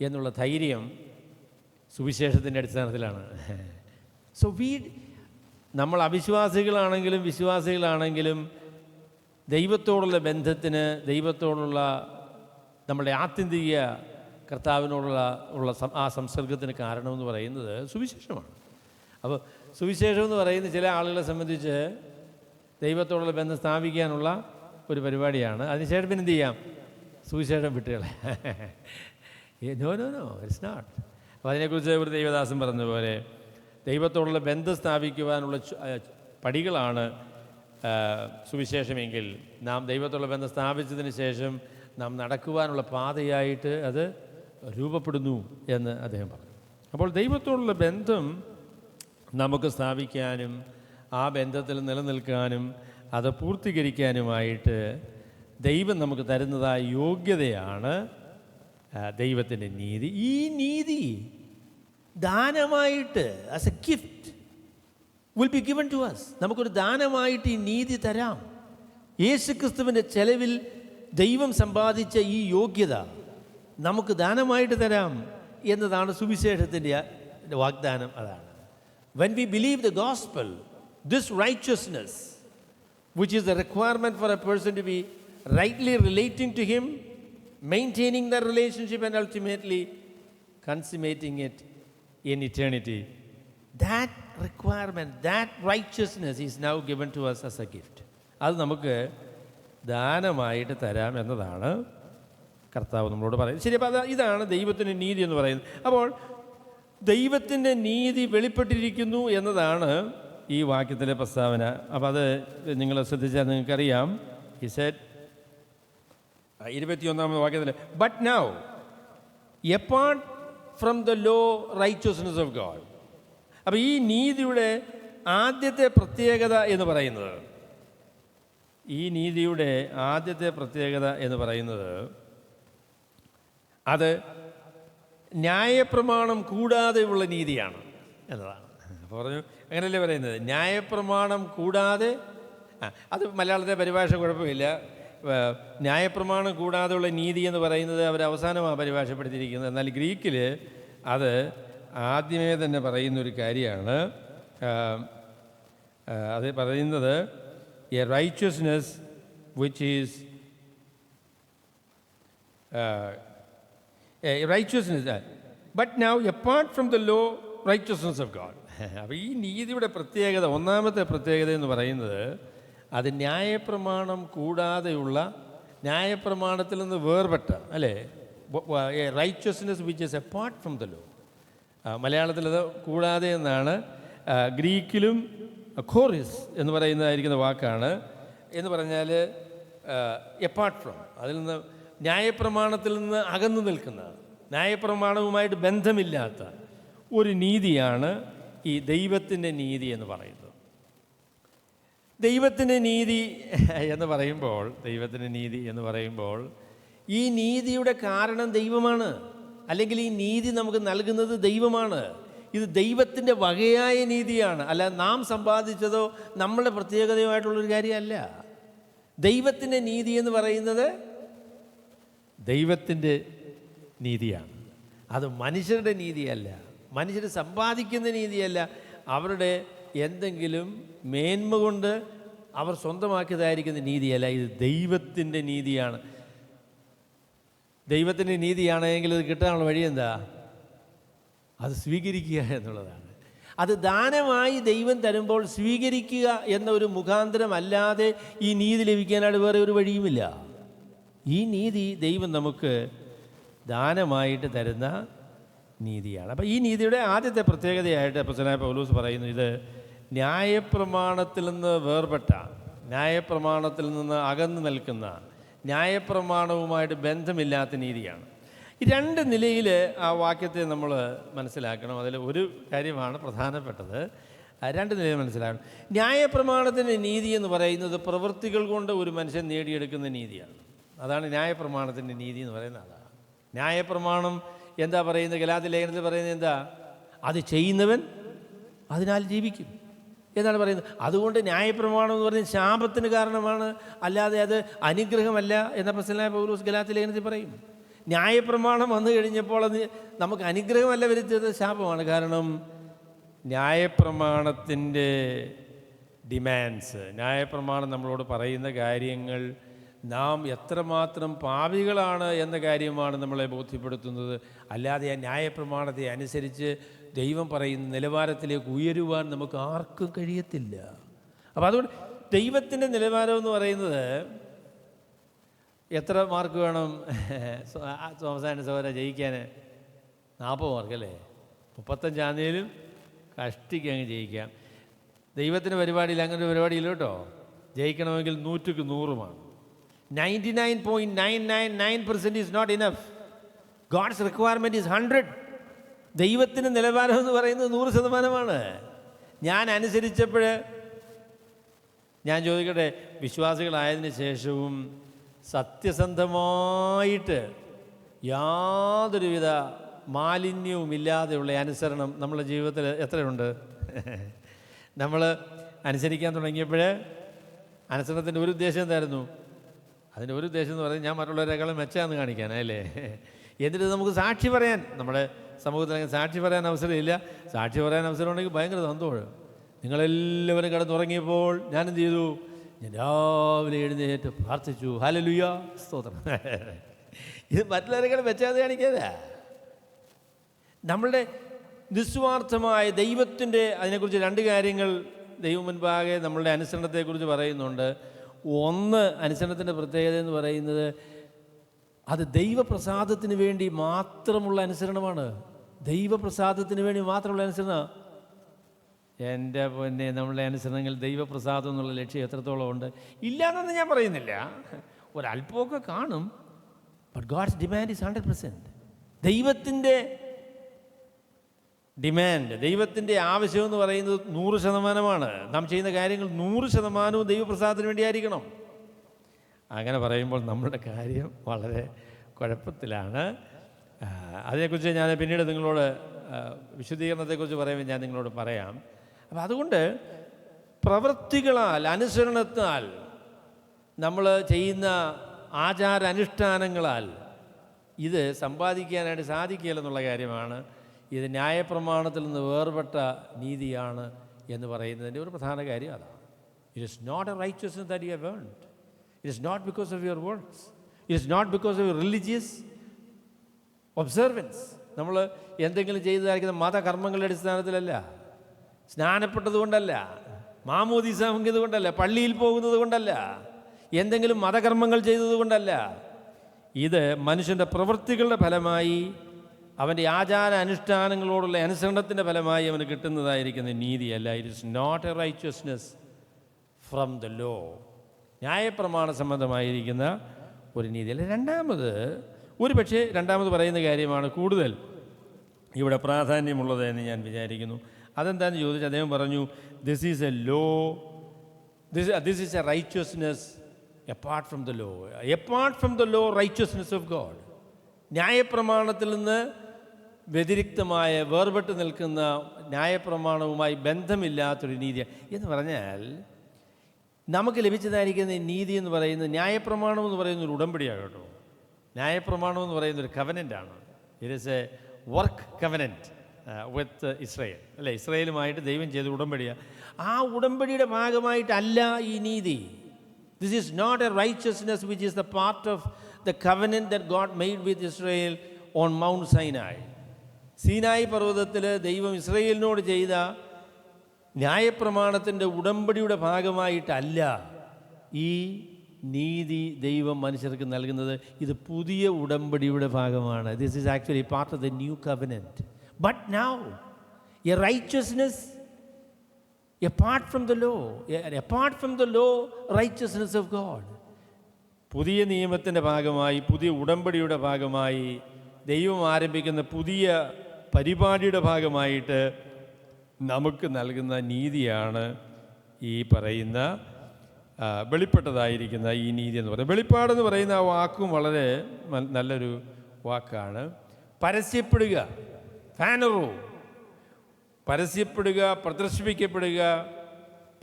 എന്നുള്ള ധൈര്യം സുവിശേഷത്തിൻ്റെ അടിസ്ഥാനത്തിലാണ്. സോ നമ്മൾ അവിശ്വാസികളാണെങ്കിലും വിശ്വാസികളാണെങ്കിലും ദൈവത്തോടുള്ള ബന്ധത്തിന്, ദൈവത്തോടുള്ള നമ്മുടെ ആത്യന്തിക കർത്താവിനോടുള്ള ആ സംസർഗത്തിന് കാരണമെന്ന് പറയുന്നത് സുവിശേഷമാണ്. അപ്പോൾ സുവിശേഷം എന്ന് പറയുന്നത് ചില ആളുകളെ സംബന്ധിച്ച് ദൈവത്തോടുള്ള ബന്ധം സ്ഥാപിക്കാനുള്ള ഒരു പരിപാടിയാണ്. അതിനുശേഷം പിന്നെ എന്ത് ചെയ്യാം? സുവിശേഷം വിട്ടുകളെ. No it's not. അപ്പോൾ അതിനെക്കുറിച്ച് ഒരു ദൈവദാസൻ പറഞ്ഞതുപോലെ ദൈവത്തോടുള്ള ബന്ധം സ്ഥാപിക്കുവാനുള്ള പടികളാണ് സുവിശേഷമെങ്കിൽ നാം ദൈവത്തോടുള്ള ബന്ധം സ്ഥാപിച്ചതിന് ശേഷം നാം നടക്കുവാനുള്ള പാതയായിട്ട് അത് രൂപപ്പെടുന്നു എന്ന് അദ്ദേഹം പറഞ്ഞു. അപ്പോൾ ദൈവത്തോടുള്ള ബന്ധം നമുക്ക് സ്ഥാപിക്കാനും ആ ബന്ധത്തിൽ നിലനിൽക്കാനും അത് പൂർത്തീകരിക്കാനുമായിട്ട് ദൈവം നമുക്ക് തരുന്നതായ യോഗ്യതയാണ് ദൈവത്തിൻ്റെ നീതി. ഈ നീതി ദാനമായിട്ട് as a gift will be given to us. നമുക്കൊരു ദാനമായിട്ട് ഈ നീതി തരാം. യേശുക്രിസ്തുവിൻ്റെ ചെലവിൽ ദൈവം സമ്പാദിച്ച ഈ യോഗ്യത നമുക്ക് ദാനമായിട്ട് തരാം എന്നതാണ് സുവിശേഷത്തിൻ്റെ വാഗ്ദാനം. അതാണ് when we believe the gospel, this righteousness which is the requirement for a person to be rightly relating to him, maintaining that relationship and ultimately consummating it in eternity, that requirement, that righteousness is now given to us as a gift. അത് നമുക്ക് ദാനമായിട്ട് തരാം എന്നതാണ് കർത്താവ് നമ്മളോട് പറയുന്നത്. ശരി, അപ്പോൾ ഇതാണ് ദൈവത്തിൻ്റെ നീതി എന്ന് പറയുന്നത്. അപ്പോൾ ദൈവത്തിൻ്റെ നീതി വെളിപ്പെട്ടിരിക്കുന്നു എന്നതാണ് ഈ വാക്യത്തിലെ പ്രസ്താവന. അപ്പോൾ അത് നിങ്ങൾ ശ്രദ്ധിച്ചാൽ നിങ്ങൾക്കറിയാം. ഹി സെഡ് 21-ാമത്തെ വാക്യത്തിൽ, but now apart from the law righteousness of God. അപ്പോൾ ഈ നീതിയുടെ ആദ്യത്തെ പ്രത്യേകത എന്ന് പറയുന്നത്, അത് ന്യായപ്രമാണം കൂടാതെയുള്ള നീതിയാണ് എന്നതാണ്. അപ്പോൾ പറഞ്ഞു, അങ്ങനെയല്ലേ പറയുന്നത്, ന്യായപ്രമാണം കൂടാതെ. അത് മലയാളത്തെ പരിഭാഷ കുഴപ്പമില്ല. ന്യായപ്രമാണം കൂടാതെയുള്ള നീതി എന്ന് പറയുന്നത് അവർ അവസാനമാണ് പരിഭാഷപ്പെടുത്തിയിരിക്കുന്നത്. എന്നാൽ ഗ്രീക്കിൽ അത് ആദ്യമേ തന്നെ പറയുന്നൊരു കാര്യമാണ്. അത് പറയുന്നത് A righteousness which is righteousness, but now apart from the law righteousness of God. അപ്പോൾ ഈ നീതിയുടെ പ്രത്യേകത, ഒന്നാമത്തെ പ്രത്യേകത എന്ന് പറയുന്നത് അത് ന്യായപ്രമാണം കൂടാതെയുള്ള, ന്യായപ്രമാണത്തിൽ നിന്ന് വേർപെട്ട, അല്ലേ, righteousness which is apart from the law. മലയാളത്തിലത് കൂടാതെ എന്നാണ്. ഗ്രീക്കിലും ഖോറിസ് എന്ന് പറയുന്നതായിരിക്കുന്ന വാക്കാണ്. എന്ന് പറഞ്ഞാൽ എപ്പാർട്ട് ഫ്രം, അതിൽ നിന്ന് ന്യായപ്രമാണത്തിൽ നിന്ന് അകന്നു നിൽക്കുന്ന, ന്യായപ്രമാണവുമായിട്ട് ബന്ധമില്ലാത്ത ഒരു നീതിയാണ് ഈ ദൈവത്തിൻ്റെ നീതി എന്ന് പറയുന്നത്. ദൈവത്തിൻ്റെ നീതി എന്ന് പറയുമ്പോൾ ഈ നീതിയുടെ കാരണം ദൈവമാണ്, അല്ലെങ്കിൽ ഈ നീതി നമുക്ക് നൽകുന്നത് ദൈവമാണ്. ഇത് ദൈവത്തിൻ്റെ വകയായ നീതിയാണ്, അല്ല നാം സമ്പാദിച്ചതോ നമ്മളുടെ പ്രത്യേകതയുമായിട്ടുള്ളൊരു കാര്യമല്ല. ദൈവത്തിൻ്റെ നീതി എന്ന് പറയുന്നത് ദൈവത്തിൻ്റെ നീതിയാണ്. അത് മനുഷ്യരുടെ നീതിയല്ല, മനുഷ്യർ സമ്പാദിക്കുന്ന നീതിയല്ല, അവരുടെ എന്തെങ്കിലും മേന്മ കൊണ്ട് അവർ സ്വന്തമാക്കിയതായിരിക്കുന്ന നീതിയല്ല. ഇത് ദൈവത്തിൻ്റെ നീതിയാണ്. ദൈവത്തിൻ്റെ നീതിയാണെങ്കിൽ ഇത് കിട്ടാനുള്ള വഴി എന്താ? അത് സ്വീകരിക്കുക എന്നുള്ളതാണ്. അത് ദാനമായി ദൈവം തരുമ്പോൾ സ്വീകരിക്കുക എന്ന ഒരു മുഖാന്തരം അല്ലാതെ ഈ നീതി ലഭിക്കാനായിട്ട് വേറെ ഒരു വഴിയുമില്ല. ഈ നീതി ദൈവം നമുക്ക് ദാനമായിട്ട് തരുന്ന നീതിയാണ്. അപ്പോൾ ഈ നീതിയുടെ ആദ്യത്തെ പ്രത്യേകതയായിട്ട് അപ്പോസ്തലനായ പൗലോസ് പറയുന്നു, ഇത് ന്യായപ്രമാണത്തിൽ നിന്ന് വേർപെട്ട, ന്യായപ്രമാണത്തിൽ നിന്ന് അകന്നു നിൽക്കുന്ന, ന്യായപ്രമാണവുമായിട്ട് ബന്ധമില്ലാത്ത നീതിയാണ്. ഈ രണ്ട് നിലയിൽ ആ വാക്യത്തെ നമ്മൾ മനസ്സിലാക്കണം. അതിൽ ഒരു കാര്യമാണ് പ്രധാനപ്പെട്ടത്, രണ്ട് നിലയിൽ മനസ്സിലാക്കണം. ന്യായപ്രമാണത്തിൻ്റെ നീതി എന്ന് പറയുന്നത് പ്രവൃത്തികൾ കൊണ്ട് ഒരു മനുഷ്യൻ നേടിയെടുക്കുന്ന നീതിയാണ്. അതാണ് ന്യായപ്രമാണത്തിൻ്റെ നീതി എന്ന് പറയുന്നത്. അതാണ് ന്യായപ്രമാണം. എന്താ പറയുന്നത്? ഗലാത്യ ലേഖനത്തിൽ പറയുന്നത് എന്താ? അത് ചെയ്യുന്നവൻ അതിനാൽ ജീവിക്കും എന്നാണ് പറയുന്നത്. അതുകൊണ്ട് ന്യായപ്രമാണം എന്ന് പറയുന്നത് ശാപത്തിന് കാരണമാണ്, അല്ലാതെ അത് അനുഗ്രഹമല്ല എന്ന അപ്പോസ്തലനായ പൗലോസ് ഗലാത്യ ലേഖനത്തിൽ പറയും. ന്യായപ്രമാണം വന്നു കഴിഞ്ഞപ്പോൾ അത് നമുക്ക് അനുഗ്രഹമല്ല വരുത്തിയത്, ശാപമാണ്. കാരണം ന്യായപ്രമാണത്തിൻ്റെ ഡിമാൻഡ്സ്. ന്യായപ്രമാണം നമ്മളോട് പറയുന്ന കാര്യങ്ങൾ നാം എത്രമാത്രം പാപികളാണ് എന്ന കാര്യമാണ് നമ്മളെ ബോധ്യപ്പെടുത്തുന്നത്. അല്ലാതെ ആ ന്യായപ്രമാണത്തെ അനുസരിച്ച് ദൈവം പറയുന്ന നിലവാരത്തിലേക്ക് ഉയരുവാൻ നമുക്ക് ആർക്കും കഴിയത്തില്ല. അപ്പോൾ അതുകൊണ്ട് ദൈവത്തിൻ്റെ നിലവാരം എന്ന് പറയുന്നത് എത്ര മാർക്ക് വേണം അവസാന സഹോദര ജയിക്കാൻ? 40 മാർക്കല്ലേ? 35 കഷ്ടിക്ക് അങ്ങ് ജയിക്കാം. ദൈവത്തിൻ്റെ പരിപാടിയിൽ അങ്ങനെ ഒരു പരിപാടിയില്ല കേട്ടോ. ജയിക്കണമെങ്കിൽ 100ക്ക് 100 99.999% is not enough. God's requirement is 100. ദൈവത്തിൻ്റെ നിലവാരം എന്ന് പറയുന്നത് 100%. ഞാൻ അനുസരിച്ചപ്പോൾ ഞാൻ ചോദിക്കട്ടെ, വിശ്വാസികളായതിനു ശേഷവും സത്യസന്ധമായിട്ട് യാതൊരുവിധ മാലിന്യവുമില്ലാതെയുള്ള അനുസരണം നമ്മുടെ ജീവിതത്തിൽ എത്രയുണ്ട്? നമ്മൾ അനുസരിക്കാൻ തുടങ്ങിയപ്പോൾ അനുസരണത്തിൻ്റെ ഒരു ഉദ്ദേശം എന്തായിരുന്നു? അതിൻ്റെ ഒരു ഉദ്ദേശം എന്ന് പറയുന്നത് ഞാൻ മറ്റുള്ളവരെക്കാളും മെച്ചമെന്ന് കാണിക്കാനല്ലേ. എന്നിട്ട് നമുക്ക് സാക്ഷി പറയാൻ, നമ്മുടെ സമൂഹത്തിൽ സാക്ഷി പറയാൻ അവസരമില്ല. സാക്ഷി പറയാൻ അവസരം ഉണ്ടെങ്കിൽ ഭയങ്കര സന്തോഷം. നിങ്ങളെല്ലാവരും കിടന്നുറങ്ങിയപ്പോൾ ഞാൻ എന്ത് ചെയ്തു? ഞാൻ രാവിലെ എഴുന്നേറ്റ് പ്രാർത്ഥിച്ചു. ഹല്ലേലൂയ, സ്തോത്രം. ഇത് മറ്റുള്ളവരെക്കാളും മെച്ചമെന്ന് കാണിക്കാതാ. നമ്മളുടെ നിസ്വാർത്ഥമായ ദൈവത്തിൻ്റെ, അതിനെക്കുറിച്ച് 2 കാര്യങ്ങൾ ദൈവം മുൻപാകെ നമ്മളുടെ അനുസരണത്തെക്കുറിച്ച് പറയുന്നുണ്ട്. ഒന്ന്, അനുസരണത്തിൻ്റെ പ്രത്യേകത എന്ന് പറയുന്നത് അത് ദൈവപ്രസാദത്തിന് വേണ്ടി മാത്രമുള്ള അനുസരണമാണ്. ദൈവപ്രസാദത്തിന് വേണ്ടി മാത്രമുള്ള അനുസരണം. എൻ്റെ പൊന്നെ, നമ്മളുടെ അനുസരണങ്ങൾ ദൈവപ്രസാദം എന്നുള്ള ലക്ഷ്യം എത്രത്തോളം ഉണ്ട്? ഇല്ലയെന്നൊന്നും ഞാൻ പറയുന്നില്ല, ഒരല്പമൊക്കെ കാണും. But God's demand is 100%. ദൈവത്തിൻ്റെ ഡിമാൻഡ്, ദൈവത്തിൻ്റെ ആവശ്യം എന്ന് പറയുന്നത് 100%. നാം ചെയ്യുന്ന കാര്യങ്ങൾ 100% ദൈവപ്രസാദത്തിന് വേണ്ടിയായിരിക്കണം. അങ്ങനെ പറയുമ്പോൾ നമ്മുടെ കാര്യം വളരെ കുഴപ്പത്തിലാണ്. അതിനെക്കുറിച്ച് ഞാൻ പിന്നീട് നിങ്ങളോട് വിശദീകരണത്തെക്കുറിച്ച് പറയുമ്പോൾ ഞാൻ നിങ്ങളോട് പറയാം. അപ്പം അതുകൊണ്ട് പ്രവൃത്തികളാൽ, അനുസരണത്താൽ, നമ്മൾ ചെയ്യുന്ന ആചാരാനുഷ്ഠാനങ്ങളാൽ ഇത് സമ്പാദിക്കാനായിട്ട് സാധിക്കില്ലെന്നുള്ള കാര്യമാണ്. ഇത് ന്യായപ്രമാണത്തിൽ നിന്ന് വേർപെട്ട നീതിയാണ് എന്ന് പറയുന്നതിൻ്റെ ഒരു പ്രധാന കാര്യം അതാണ്. It is not a righteousness that you have earned. It is not because of your works. It is not because of your religious observance. നമ്മൾ എന്തെങ്കിലും ചെയ്തതായിരിക്കുന്ന മതകർമ്മങ്ങളുടെ അടിസ്ഥാനത്തിലല്ല, സ്നാനപ്പെട്ടത് കൊണ്ടല്ല, മാമോദീസ മുങ്ങിയത് കൊണ്ടല്ല, പള്ളിയിൽ പോകുന്നത് കൊണ്ടല്ല, എന്തെങ്കിലും മതകർമ്മങ്ങൾ ചെയ്തത് കൊണ്ടല്ല. ഇത് മനുഷ്യൻ്റെ പ്രവൃത്തികളുടെ ഫലമായി, അവൻ്റെ ആചാര അനുഷ്ഠാനങ്ങളോടുള്ള അനുസരണത്തിൻ്റെ ഫലമായി അവന് കിട്ടുന്നതായിരിക്കുന്ന നീതിയല്ല. It is not a righteousness from the law. ന്യായപ്രമാണ സംബന്ധമായിരിക്കുന്ന ഒരു നീതിയല്ല. രണ്ടാമത് പറയുന്ന കാര്യമാണ് കൂടുതൽ ഇവിടെ പ്രാധാന്യമുള്ളത് എന്ന് ഞാൻ വിചാരിക്കുന്നു. അതെന്താണെന്ന് ചോദിച്ചാൽ അദ്ദേഹം പറഞ്ഞു, this is a law, this is a righteousness apart from the law. Apart from the law, righteousness of God. ന്യായപ്രമാണത്തിൽ നിന്ന് വ്യതിരിക്തമായ, വേർപെട്ട് നിൽക്കുന്ന, ന്യായപ്രമാണവുമായി ബന്ധമില്ലാത്തൊരു നീതി എന്ന് പറഞ്ഞാൽ, നമുക്ക് ലഭിച്ചതായിരിക്കുന്ന നീതി എന്ന് പറയുന്നത്, ന്യായപ്രമാണം എന്ന് പറയുന്ന ഒരു ഉടമ്പടിയാണ് കേട്ടോ. ന്യായപ്രമാണം എന്ന് പറയുന്ന ഒരു കവനൻ്റാണ്. It is a work covenant with Israel, അല്ലേ? ഇസ്രയേലുമായിട്ട് ദൈവം ചെയ്ത ഉടമ്പടിയാണ്. ആ ഉടമ്പടിയുടെ ഭാഗമായിട്ടല്ല ഈ നീതി. This is not a righteousness which is the part of the covenant that God made with Israel on Mount Sinai. സീനായി പർവ്വതത്തിൽ ദൈവം ഇസ്രയേലിനോട് ചെയ്ത ന്യായപ്രമാണത്തിൻ്റെ ഉടമ്പടിയുടെ ഭാഗമായിട്ടല്ല ഈ നീതി ദൈവം മനുഷ്യർക്ക് നൽകുന്നത്. ഇത് പുതിയ ഉടമ്പടിയുടെ ഭാഗമാണ്. This is actually part of the new covenant. But now, a righteousness apart from the law, apart from the law, righteousness of God. പുതിയ നിയമത്തിൻ്റെ ഭാഗമായി, പുതിയ ഉടമ്പടിയുടെ ഭാഗമായി, ദൈവം ആരംഭിക്കുന്ന പുതിയ പരിപാടിയുടെ ഭാഗമായിട്ട് നമുക്ക് നൽകുന്ന നീതിയാണ് ഈ പറയുന്ന വെളിപ്പെട്ടതായിരിക്കുന്ന ഈ നീതി എന്ന് പറയുന്നത്. വെളിപ്പാടെന്ന് പറയുന്ന ആ വാക്കും വളരെ നല്ലൊരു വാക്കാണ്. പരസ്യപ്പെടുക, ഫാനറോ, പരസ്യപ്പെടുക, പ്രദർശിപ്പിക്കപ്പെടുക,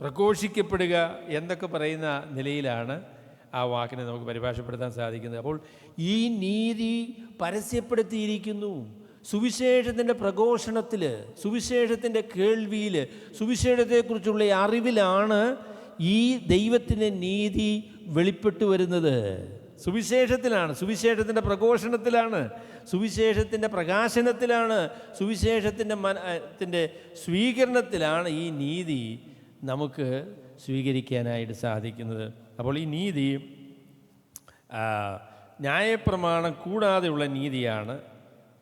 പ്രഘോഷിക്കപ്പെടുക എന്നൊക്കെ പറയുന്ന നിലയിലാണ് ആ വാക്കിനെ നമുക്ക് പരിഭാഷപ്പെടുത്താൻ സാധിക്കുന്നത്. അപ്പോൾ ഈ നീതി പരസ്യപ്പെടുത്തിയിരിക്കുന്നു. സുവിശേഷത്തിൻ്റെ പ്രഘോഷണത്തിൽ, സുവിശേഷത്തിൻ്റെ കേൾവിയിൽ, സുവിശേഷത്തെക്കുറിച്ചുള്ള അറിവിലാണ് ഈ ദൈവത്തിൻ്റെ നീതി വെളിപ്പെട്ടു വരുന്നത്. സുവിശേഷത്തിലാണ്, സുവിശേഷത്തിൻ്റെ പ്രഘോഷണത്തിലാണ്, സുവിശേഷത്തിൻ്റെ പ്രകാശനത്തിലാണ്, സുവിശേഷത്തിൻ്റെ സ്വീകരണത്തിലാണ് ഈ നീതി നമുക്ക് സ്വീകരിക്കാനായിട്ട് സാധിക്കുന്നത്. അപ്പോൾ ഈ നീതി ന്യായപ്രമാണം കൂടാതെയുള്ള നീതിയാണ്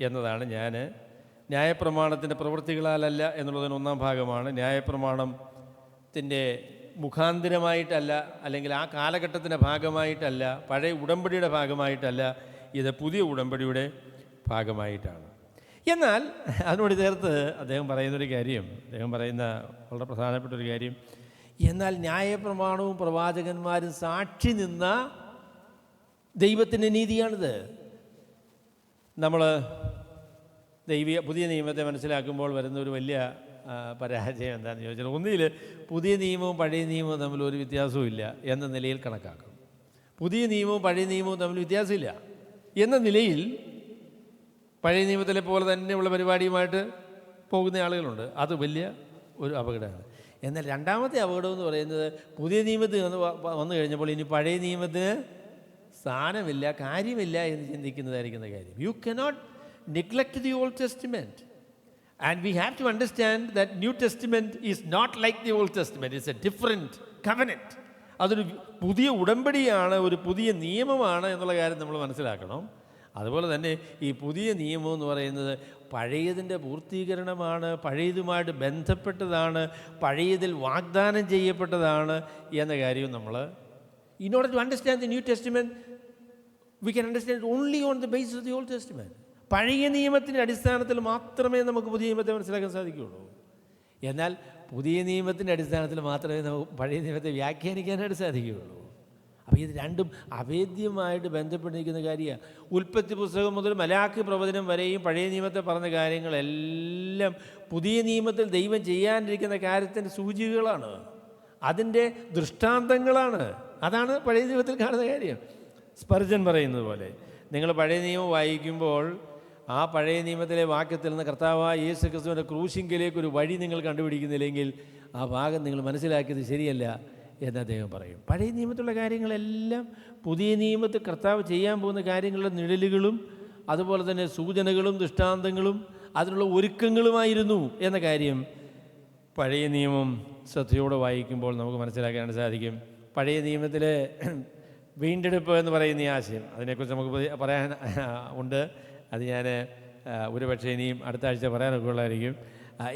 എന്നതാണ് ന്യായപ്രമാണത്തിൻ്റെ പ്രവൃത്തികളാലല്ല എന്നുള്ളതിന് ഒന്നാം ഭാഗമാണ്. ന്യായപ്രമാണത്തിൻ്റെ മുഖാന്തരമായിട്ടല്ല, അല്ലെങ്കിൽ ആ കാലഘട്ടത്തിൻ്റെ ഭാഗമായിട്ടല്ല, പഴയ ഉടമ്പടിയുടെ ഭാഗമായിട്ടല്ല, ഇത് പുതിയ ഉടമ്പടിയുടെ ഭാഗമായിട്ടാണ്. എന്നാൽ അതിനോട് ചേർത്ത് അദ്ദേഹം പറയുന്ന വളരെ പ്രധാനപ്പെട്ട ഒരു കാര്യം, എന്നാൽ ന്യായപ്രമാണവും പ്രവാചകന്മാരും സാക്ഷി നിന്ന ദൈവത്തിൻ്റെ നീതിയാണിത്. നമ്മൾ പുതിയ നിയമത്തെ മനസ്സിലാക്കുമ്പോൾ വരുന്ന ഒരു വലിയ പരാജയം എന്താണെന്ന് ചോദിച്ചാൽ, ഒന്നിൽ പുതിയ നിയമവും പഴയ നിയമവും തമ്മിൽ ഒരു വ്യത്യാസവും ഇല്ല എന്ന നിലയിൽ കണക്കാക്കും. പുതിയ നിയമവും പഴയ നിയമവും തമ്മിൽ വ്യത്യാസമില്ല എന്ന നിലയിൽ പഴയ നിയമത്തിലെ പോലെ തന്നെയുള്ള പരിപാടിയുമായിട്ട് പോകുന്ന ആളുകളുണ്ട്. അത് വലിയ ഒരു അപകടമാണ്. എന്നാൽ രണ്ടാമത്തെ അപകടം എന്ന് പറയുന്നത്, പുതിയ നിയമത്തിൽ വന്നു കഴിഞ്ഞപ്പോൾ ഇനി പഴയ നിയമത്തിന് സ്ഥാനമില്ല, കാര്യമില്ല എന്ന് ചിന്തിക്കുന്നതായിരിക്കുന്ന കാര്യം. You cannot neglect the Old Testament, and we have to understand that New Testament is not like the Old Testament. It's a different covenant. അതൊരു പുതിയ ഉടമ്പടിയാണ്, ഒരു പുതിയ നിയമമാണ് എന്നുള്ള കാര്യം നമ്മൾ മനസ്സിലാക്കണം. അതുപോലെ തന്നെ ഈ പുതിയ നിയമം എന്ന് പറയുന്നത് പഴയതിൻ്റെ പൂർത്തീകരണമാണ്, പഴയതുമായിട്ട് ബന്ധപ്പെട്ടതാണ്, പഴയതിൽ വാഗ്ദാനം ചെയ്യപ്പെട്ടതാണ് എന്ന കാര്യവും നമ്മൾ, in order to understand the New Testament, we can understand only on the basis of the Old Testament. പഴയ നിയമത്തിൻ്റെ അടിസ്ഥാനത്തിൽ മാത്രമേ നമുക്ക് പുതിയ നിയമത്തെ മനസ്സിലാക്കാൻ സാധിക്കുകയുള്ളൂ. എന്നാൽ പുതിയ നിയമത്തിൻ്റെ അടിസ്ഥാനത്തിൽ മാത്രമേ നമുക്ക് പഴയ നിയമത്തെ വ്യാഖ്യാനിക്കാനായിട്ട് സാധിക്കുകയുള്ളൂ. അപ്പോൾ ഇത് രണ്ടും അഭേദ്യമായിട്ട് ബന്ധപ്പെട്ടിരിക്കുന്ന കാര്യമാണ്. ഉൽപ്പത്തി പുസ്തകം മുതൽ മലാക്കി പ്രവചനം വരെയും പഴയ നിയമത്തെ പറഞ്ഞ കാര്യങ്ങളെല്ലാം പുതിയ നിയമത്തിൽ ദൈവം ചെയ്യാനിരിക്കുന്ന കാര്യത്തിൻ്റെ സൂചികകളാണ്, അതിൻ്റെ ദൃഷ്ടാന്തങ്ങളാണ്. അതാണ് പഴയ നിയമത്തിൽ കാണുന്ന കാര്യം. സ്പർജൻ പറയുന്നത് പോലെ, നിങ്ങൾ പഴയ നിയമം വായിക്കുമ്പോൾ ആ പഴയ നിയമത്തിലെ വാക്യത്തിൽ നിന്ന് കർത്താവായ യേശു ക്രിസ്തുവിൻ്റെ ക്രൂശിങ്കലേക്ക് ഒരു വഴി നിങ്ങൾ കണ്ടുപിടിക്കുന്നില്ലെങ്കിൽ ആ ഭാഗം നിങ്ങൾ മനസ്സിലാക്കിയത് ശരിയല്ല എന്ന് അദ്ദേഹം പറയും. പഴയ നിയമത്തിലുള്ള കാര്യങ്ങളെല്ലാം പുതിയ നിയമത്തിൽ കർത്താവ് ചെയ്യാൻ പോകുന്ന കാര്യങ്ങളുടെ നിഴലുകളും അതുപോലെ തന്നെ സൂചനകളും ദൃഷ്ടാന്തങ്ങളും അതിനുള്ള ഒരുക്കങ്ങളുമായിരുന്നു എന്ന കാര്യം പഴയ നിയമം ശ്രദ്ധയോടെ വായിക്കുമ്പോൾ നമുക്ക് മനസ്സിലാക്കാനായിട്ട് സാധിക്കും. പഴയ നിയമത്തിലെ വീണ്ടെടുപ്പ് എന്ന് പറയുന്ന ഈ ആശയം, അതിനെക്കുറിച്ച് നമുക്ക് പറയാൻ ഉണ്ട്. അത് ഞാൻ ഒരുപക്ഷെ ഇനിയും അടുത്ത ആഴ്ച പറയാനൊക്കെ ഉള്ളതായിരിക്കും.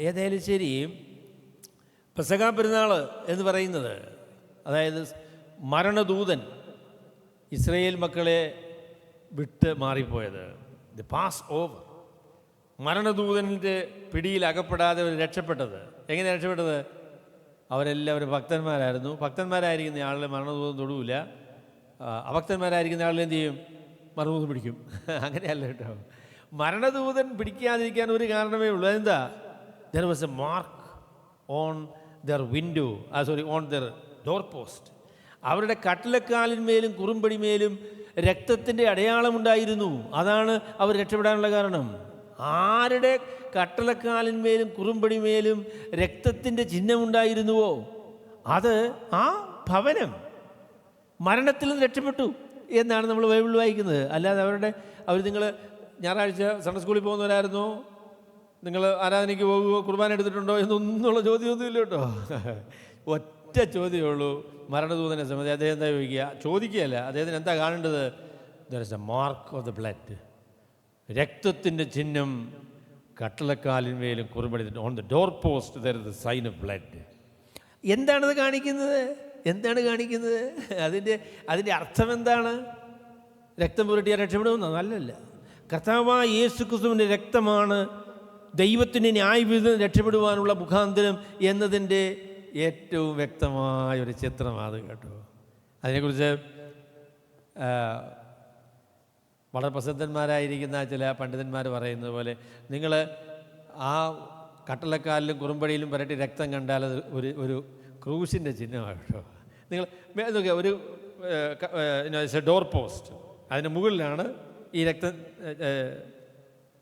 ഏതായാലും ശരി, പെസഹാ പെരുന്നാൾ എന്ന് പറയുന്നത്, അതായത് മരണദൂതൻ ഇസ്രായേൽ മക്കളെ വിട്ട് മാറിപ്പോയത്, ദി പാസ് ഓവർ, മരണദൂതൻ്റെ പിടിയിൽ അകപ്പെടാതെ അവർ രക്ഷപ്പെട്ടത്. എങ്ങനെ രക്ഷപ്പെട്ടത്? അവരെല്ലാവരും ഭക്തന്മാരായിരുന്നു. ഭക്തന്മാരായിരിക്കുന്ന ആളിലെ മരണദൂതൻ തൊടുവില്ല, അഭക്തന്മാരായിരിക്കുന്ന ആളിൽ എന്ത് ചെയ്യും? മരണദൂതൻ പിടിക്കും. അങ്ങനെയല്ല കേട്ടോ. മരണദൂതൻ പിടിക്കാതിരിക്കാൻ ഒരു കാരണമേ ഉള്ളൂ. എന്താ? There was A mark on there window, on there door post. അവരുടെ കട്ടിലക്കാലിന്മേലും കുറുമ്പടിമേലും രക്തത്തിൻ്റെ അടയാളമുണ്ടായിരുന്നു. അതാണ് അവർ രക്ഷപ്പെടാനുള്ള കാരണം. ആരുടെ കട്ടിലക്കാലിന്മേലും കുറുമ്പടിമേലും രക്തത്തിൻ്റെ ചിഹ്നമുണ്ടായിരുന്നുവോ അത് ആ ഭവനം മരണത്തിൽ നിന്ന് രക്ഷപ്പെട്ടു എന്നാണ് നമ്മൾ ബൈബിളിൽ വായിക്കുന്നത്. അല്ലാതെ അവർ നിങ്ങൾ ഞായറാഴ്ച സൺഡേ സ്കൂളിൽ പോകുന്നവരായിരുന്നോ, നിങ്ങൾ ആരാധനയ്ക്ക് പോകുമോ, കുർബാന എടുത്തിട്ടുണ്ടോ എന്നൊന്നുള്ള ചോദ്യമൊന്നുമില്ല കേട്ടോ. ഒറ്റ ചോദ്യമേ ഉള്ളൂ. മരണദൂതനെ സംബന്ധിച്ച് അദ്ദേഹം എന്താ ചോദിക്കുകയല്ല, അദ്ദേഹത്തിന് എന്താ കാണേണ്ടത്? There is a mark of the blood, രക്തത്തിൻ്റെ ചിഹ്നം കട്ടിലക്കാലിന്മേലും കുറുമ്പടി, on the door post there is the sign of blood. എന്താണത് കാണിക്കുന്നത്? അതിൻ്റെ അർത്ഥം എന്താണ്? രക്തം പുരട്ടിയാൽ രക്ഷപ്പെടുമെന്നോ? നല്ലല്ല. കർത്താവായ യേശു ക്രിസ്തുവിൻ്റെ രക്തമാണ് ദൈവത്തിൻ്റെ ന്യായവിധിയിൽ രക്ഷപ്പെടുവാനുള്ള മുഖാന്തരം എന്നതിൻ്റെ ഏറ്റവും വ്യക്തമായൊരു ചിത്രമാണ് കേട്ടോ. അതിനെക്കുറിച്ച് വളരെ പ്രസിദ്ധന്മാരായിരിക്കുന്ന ചില പണ്ഡിതന്മാർ പറയുന്നത് പോലെ, നിങ്ങൾ ആ കട്ടളക്കാലിലും കുറുമ്പടിയിലും പുരട്ടി രക്തം കണ്ടാൽ അത് ഒരു ക്രൂശിൻ്റെ ചിഹ്നമാണ് കേട്ടോ. നിങ്ങൾ നോക്കിയാൽ ഒരു ഡോർ പോസ്റ്റ്, അതിന് മുകളിലാണ് ഈ രക്തം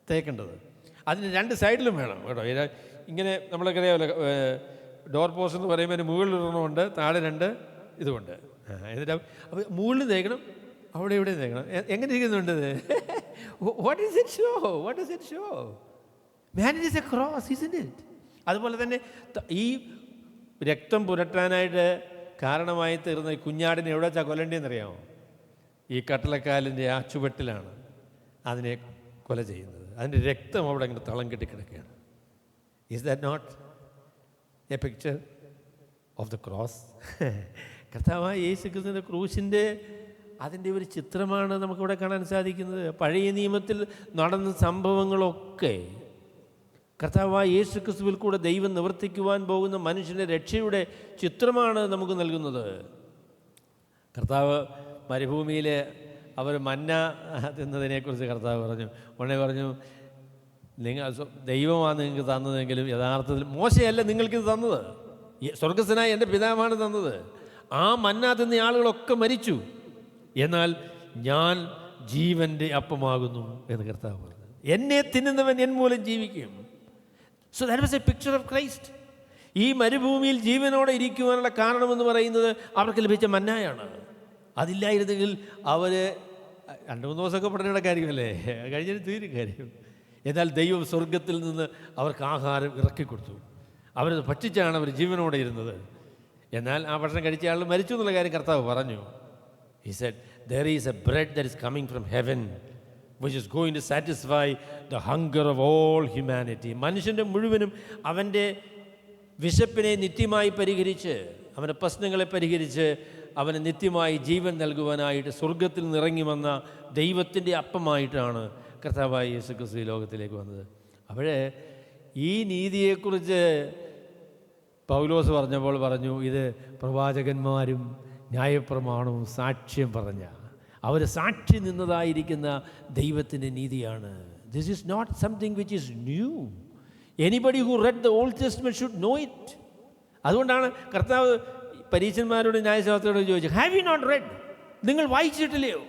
തേക്കേണ്ടത്. അതിന് രണ്ട് സൈഡിലും വേണം കേട്ടോ. ഇങ്ങനെ നമ്മളൊക്കെ അറിയാമല്ലോ, ഡോർ പോസ്റ്റ് എന്ന് പറയുമ്പോൾ മുകളിൽ ഒരെണ്ണമുണ്ട്, താഴെ രണ്ട് ഇതുമുണ്ട്. എന്നിട്ട് അപ്പോൾ മുകളിൽ തേക്കണം, അവിടെ ഇവിടെ തേക്കണം. എങ്ങനെ ഇരിക്കുന്നുണ്ട് ഇത്? What is it show? What is it show? Man it is a cross, isn't it? അതുപോലെ തന്നെ ഈ രക്തം പുരട്ടാനായിട്ട് കാരണമായി തീർന്ന ഈ കുഞ്ഞാടിനെ എവിടെ വെച്ചാൽ കൊല്ലണ്ടേന്നറിയാമോ? ഈ കട്ടളക്കാലിൻ്റെ ആ ചുവട്ടിലാണ് അതിനെ കൊല ചെയ്യുന്നത്. അതിൻ്റെ രക്തം അവിടെ ഇങ്ങനെ തളം കെട്ടിക്കിടക്കുകയാണ്. Is that not a picture of the cross? കർത്താവായ യേശു ക്രിസ്തുവിൻ്റെ ക്രൂശിൻ്റെ അതിൻ്റെ ഒരു ചിത്രമാണ് നമുക്കിവിടെ കാണാൻ സാധിക്കുന്നത്. പഴയ നിയമത്തിൽ നടന്ന സംഭവങ്ങളൊക്കെ കർത്താവായ യേശു ക്രിസ്തുവിൽ കൂടെ ദൈവം നിവർത്തിക്കുവാൻ പോകുന്ന മനുഷ്യൻ്റെ രക്ഷയുടെ ചിത്രമാണ് നമുക്ക് നൽകുന്നത്. കർത്താവ് മരുഭൂമിയിൽ അവർ മന്ന തിന്നതിനെക്കുറിച്ച് കർത്താവ് പറഞ്ഞു. ഉടനെ പറഞ്ഞു, ദൈവമാണ് നിങ്ങൾക്ക് തന്നതെങ്കിലും യഥാർത്ഥത്തിൽ മോശയല്ല നിങ്ങൾക്കിത് തന്നത്, സ്വർഗസ്ഥനായ എൻ്റെ പിതാവാണ് തന്നത്. ആ മന്ന തിന്ന ആളുകളൊക്കെ മരിച്ചു, എന്നാൽ ഞാൻ ജീവൻ്റെ അപ്പമാകുന്നു എന്ന് കർത്താവ് പറഞ്ഞു. എന്നെ തിന്നുന്നവൻ എൻ മൂലം ജീവിക്കും. So that was A picture of Christ. ഈ മരുഭൂമിയിൽ ജീവനോടെ ഇരിക്കുവാനുള്ള കാരണമെന്ന് പറയുന്നത് അവർക്ക് ലഭിച്ച മന്നായാണ്. അതില്ലായിരുന്നെങ്കിൽ അവർ 2-3 ദിവസമൊക്കെ പഠനയുടെ കാര്യമല്ലേ, കഴിഞ്ഞിട്ട് തീരും കാര്യം. എന്നാൽ ദൈവം സ്വർഗത്തിൽ നിന്ന് അവർക്ക് ആഹാരം ഇറക്കിക്കൊടുത്തു. അവരത് ഭക്ഷിച്ചാണ് അവർ ജീവനോടെ ഇരുന്നത്. എന്നാൽ ആ ഭക്ഷണം കഴിച്ച ആൾ മരിച്ചു എന്നുള്ള കാര്യം കർത്താവ് പറഞ്ഞു. He said, there is a bread that is coming from heaven which is going to satisfy the hunger of all humanity. മനുഷ്യൻ്റെ മുഴുവനും അവൻ്റെ വിശപ്പിനെ നിത്യമായി പരിഹരിച്ച്, അവൻ്റെ പ്രശ്നങ്ങളെ പരിഹരിച്ച് അവന് നിത്യമായി ജീവൻ നൽകുവാനായിട്ട് സ്വർഗത്തിൽ നിന്നിറങ്ങി വന്ന ദൈവത്തിൻ്റെ അപ്പമായിട്ടാണ് കർത്താവായ യേശു ക്രിസ്തു ലോകത്തിലേക്ക് വന്നത്. അപ്പോഴേ ഈ നീതിയെക്കുറിച്ച് പൗലോസ് പറഞ്ഞപ്പോൾ പറഞ്ഞു, ഇത് പ്രവാചകന്മാരും ന്യായപ്രമാണവും സാക്ഷ്യം പറഞ്ഞ, അവർ സാക്ഷി നിന്നതായിരിക്കുന്ന ദൈവത്തിൻ്റെ നീതിയാണ്. This is not something which is new. Anybody who read the old testament should know it. അതുകൊണ്ടാണ് കർത്താവ് പരീശന്മാരോട് ന്യായശാസ്ത്രത്തോട് ചോദിച്ചു, ഹാവ് യു നോട്ട് റെഡ്? നിങ്ങൾ വായിച്ചിട്ടില്ലയോ?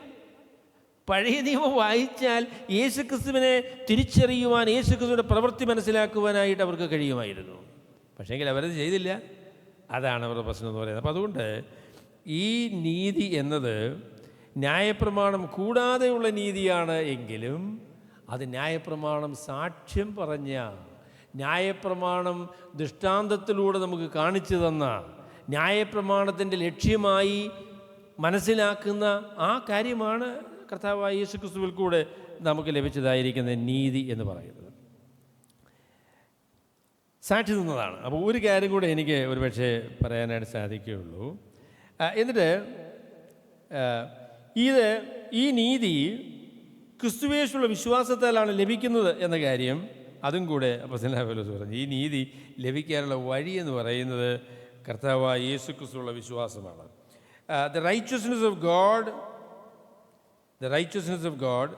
പഴയ നിയമം വായിച്ചാൽ യേശുക്രിസ്തുവിനെ തിരിച്ചറിയുവാൻ, യേശുക്രിസ്തുവിൻ്റെ പ്രവൃത്തി മനസ്സിലാക്കുവാനായിട്ട് അവർക്ക് കഴിയുമായിരുന്നു. പക്ഷേങ്കിൽ അവരത് ചെയ്തില്ല. അതാണ് അവരുടെ പ്രശ്നം എന്ന് പറയുന്നത്. അപ്പം അതുകൊണ്ട് ഈ നീതി എന്നത് ന്യായപ്രമാണം കൂടാതെയുള്ള നീതിയാണ് എങ്കിലും അത് ന്യായപ്രമാണം സാക്ഷ്യം പറഞ്ഞ, ന്യായപ്രമാണം ദൃഷ്ടാന്തത്തിലൂടെ നമുക്ക് കാണിച്ചു തന്ന, ന്യായപ്രമാണത്തിൻ്റെ ലക്ഷ്യമായി മനസ്സിലാക്കുന്ന ആ കാര്യമാണ് കർത്താവായ യേശു ക്രിസ്തുവിൽ കൂടെ നമുക്ക് ലഭിച്ചതായിരിക്കുന്ന നീതി എന്ന് പറയുന്നത്. സാക്ഷി നിന്നതാണ്. അപ്പോൾ ഒരു കാര്യം കൂടെ എനിക്ക് ഒരുപക്ഷെ പറയാനായിട്ട് സാധിക്കുകയുള്ളൂ. എന്നിട്ട് ഈ നീതി ക്രിസ്തുവേശുള്ള വിശ്വാസത്താലാണ് ലഭിക്കുന്നത് എന്ന കാര്യം അതും കൂടെ അപ്പോസ്തലനായ പൗലോസ് പറഞ്ഞു. ഈ നീതി ലഭിക്കാനുള്ള വഴി എന്ന് പറയുന്നത് കർത്താവായ യേശു ക്രിസ്തുവിലുള്ള വിശ്വാസമാണ്. The righteousness of God,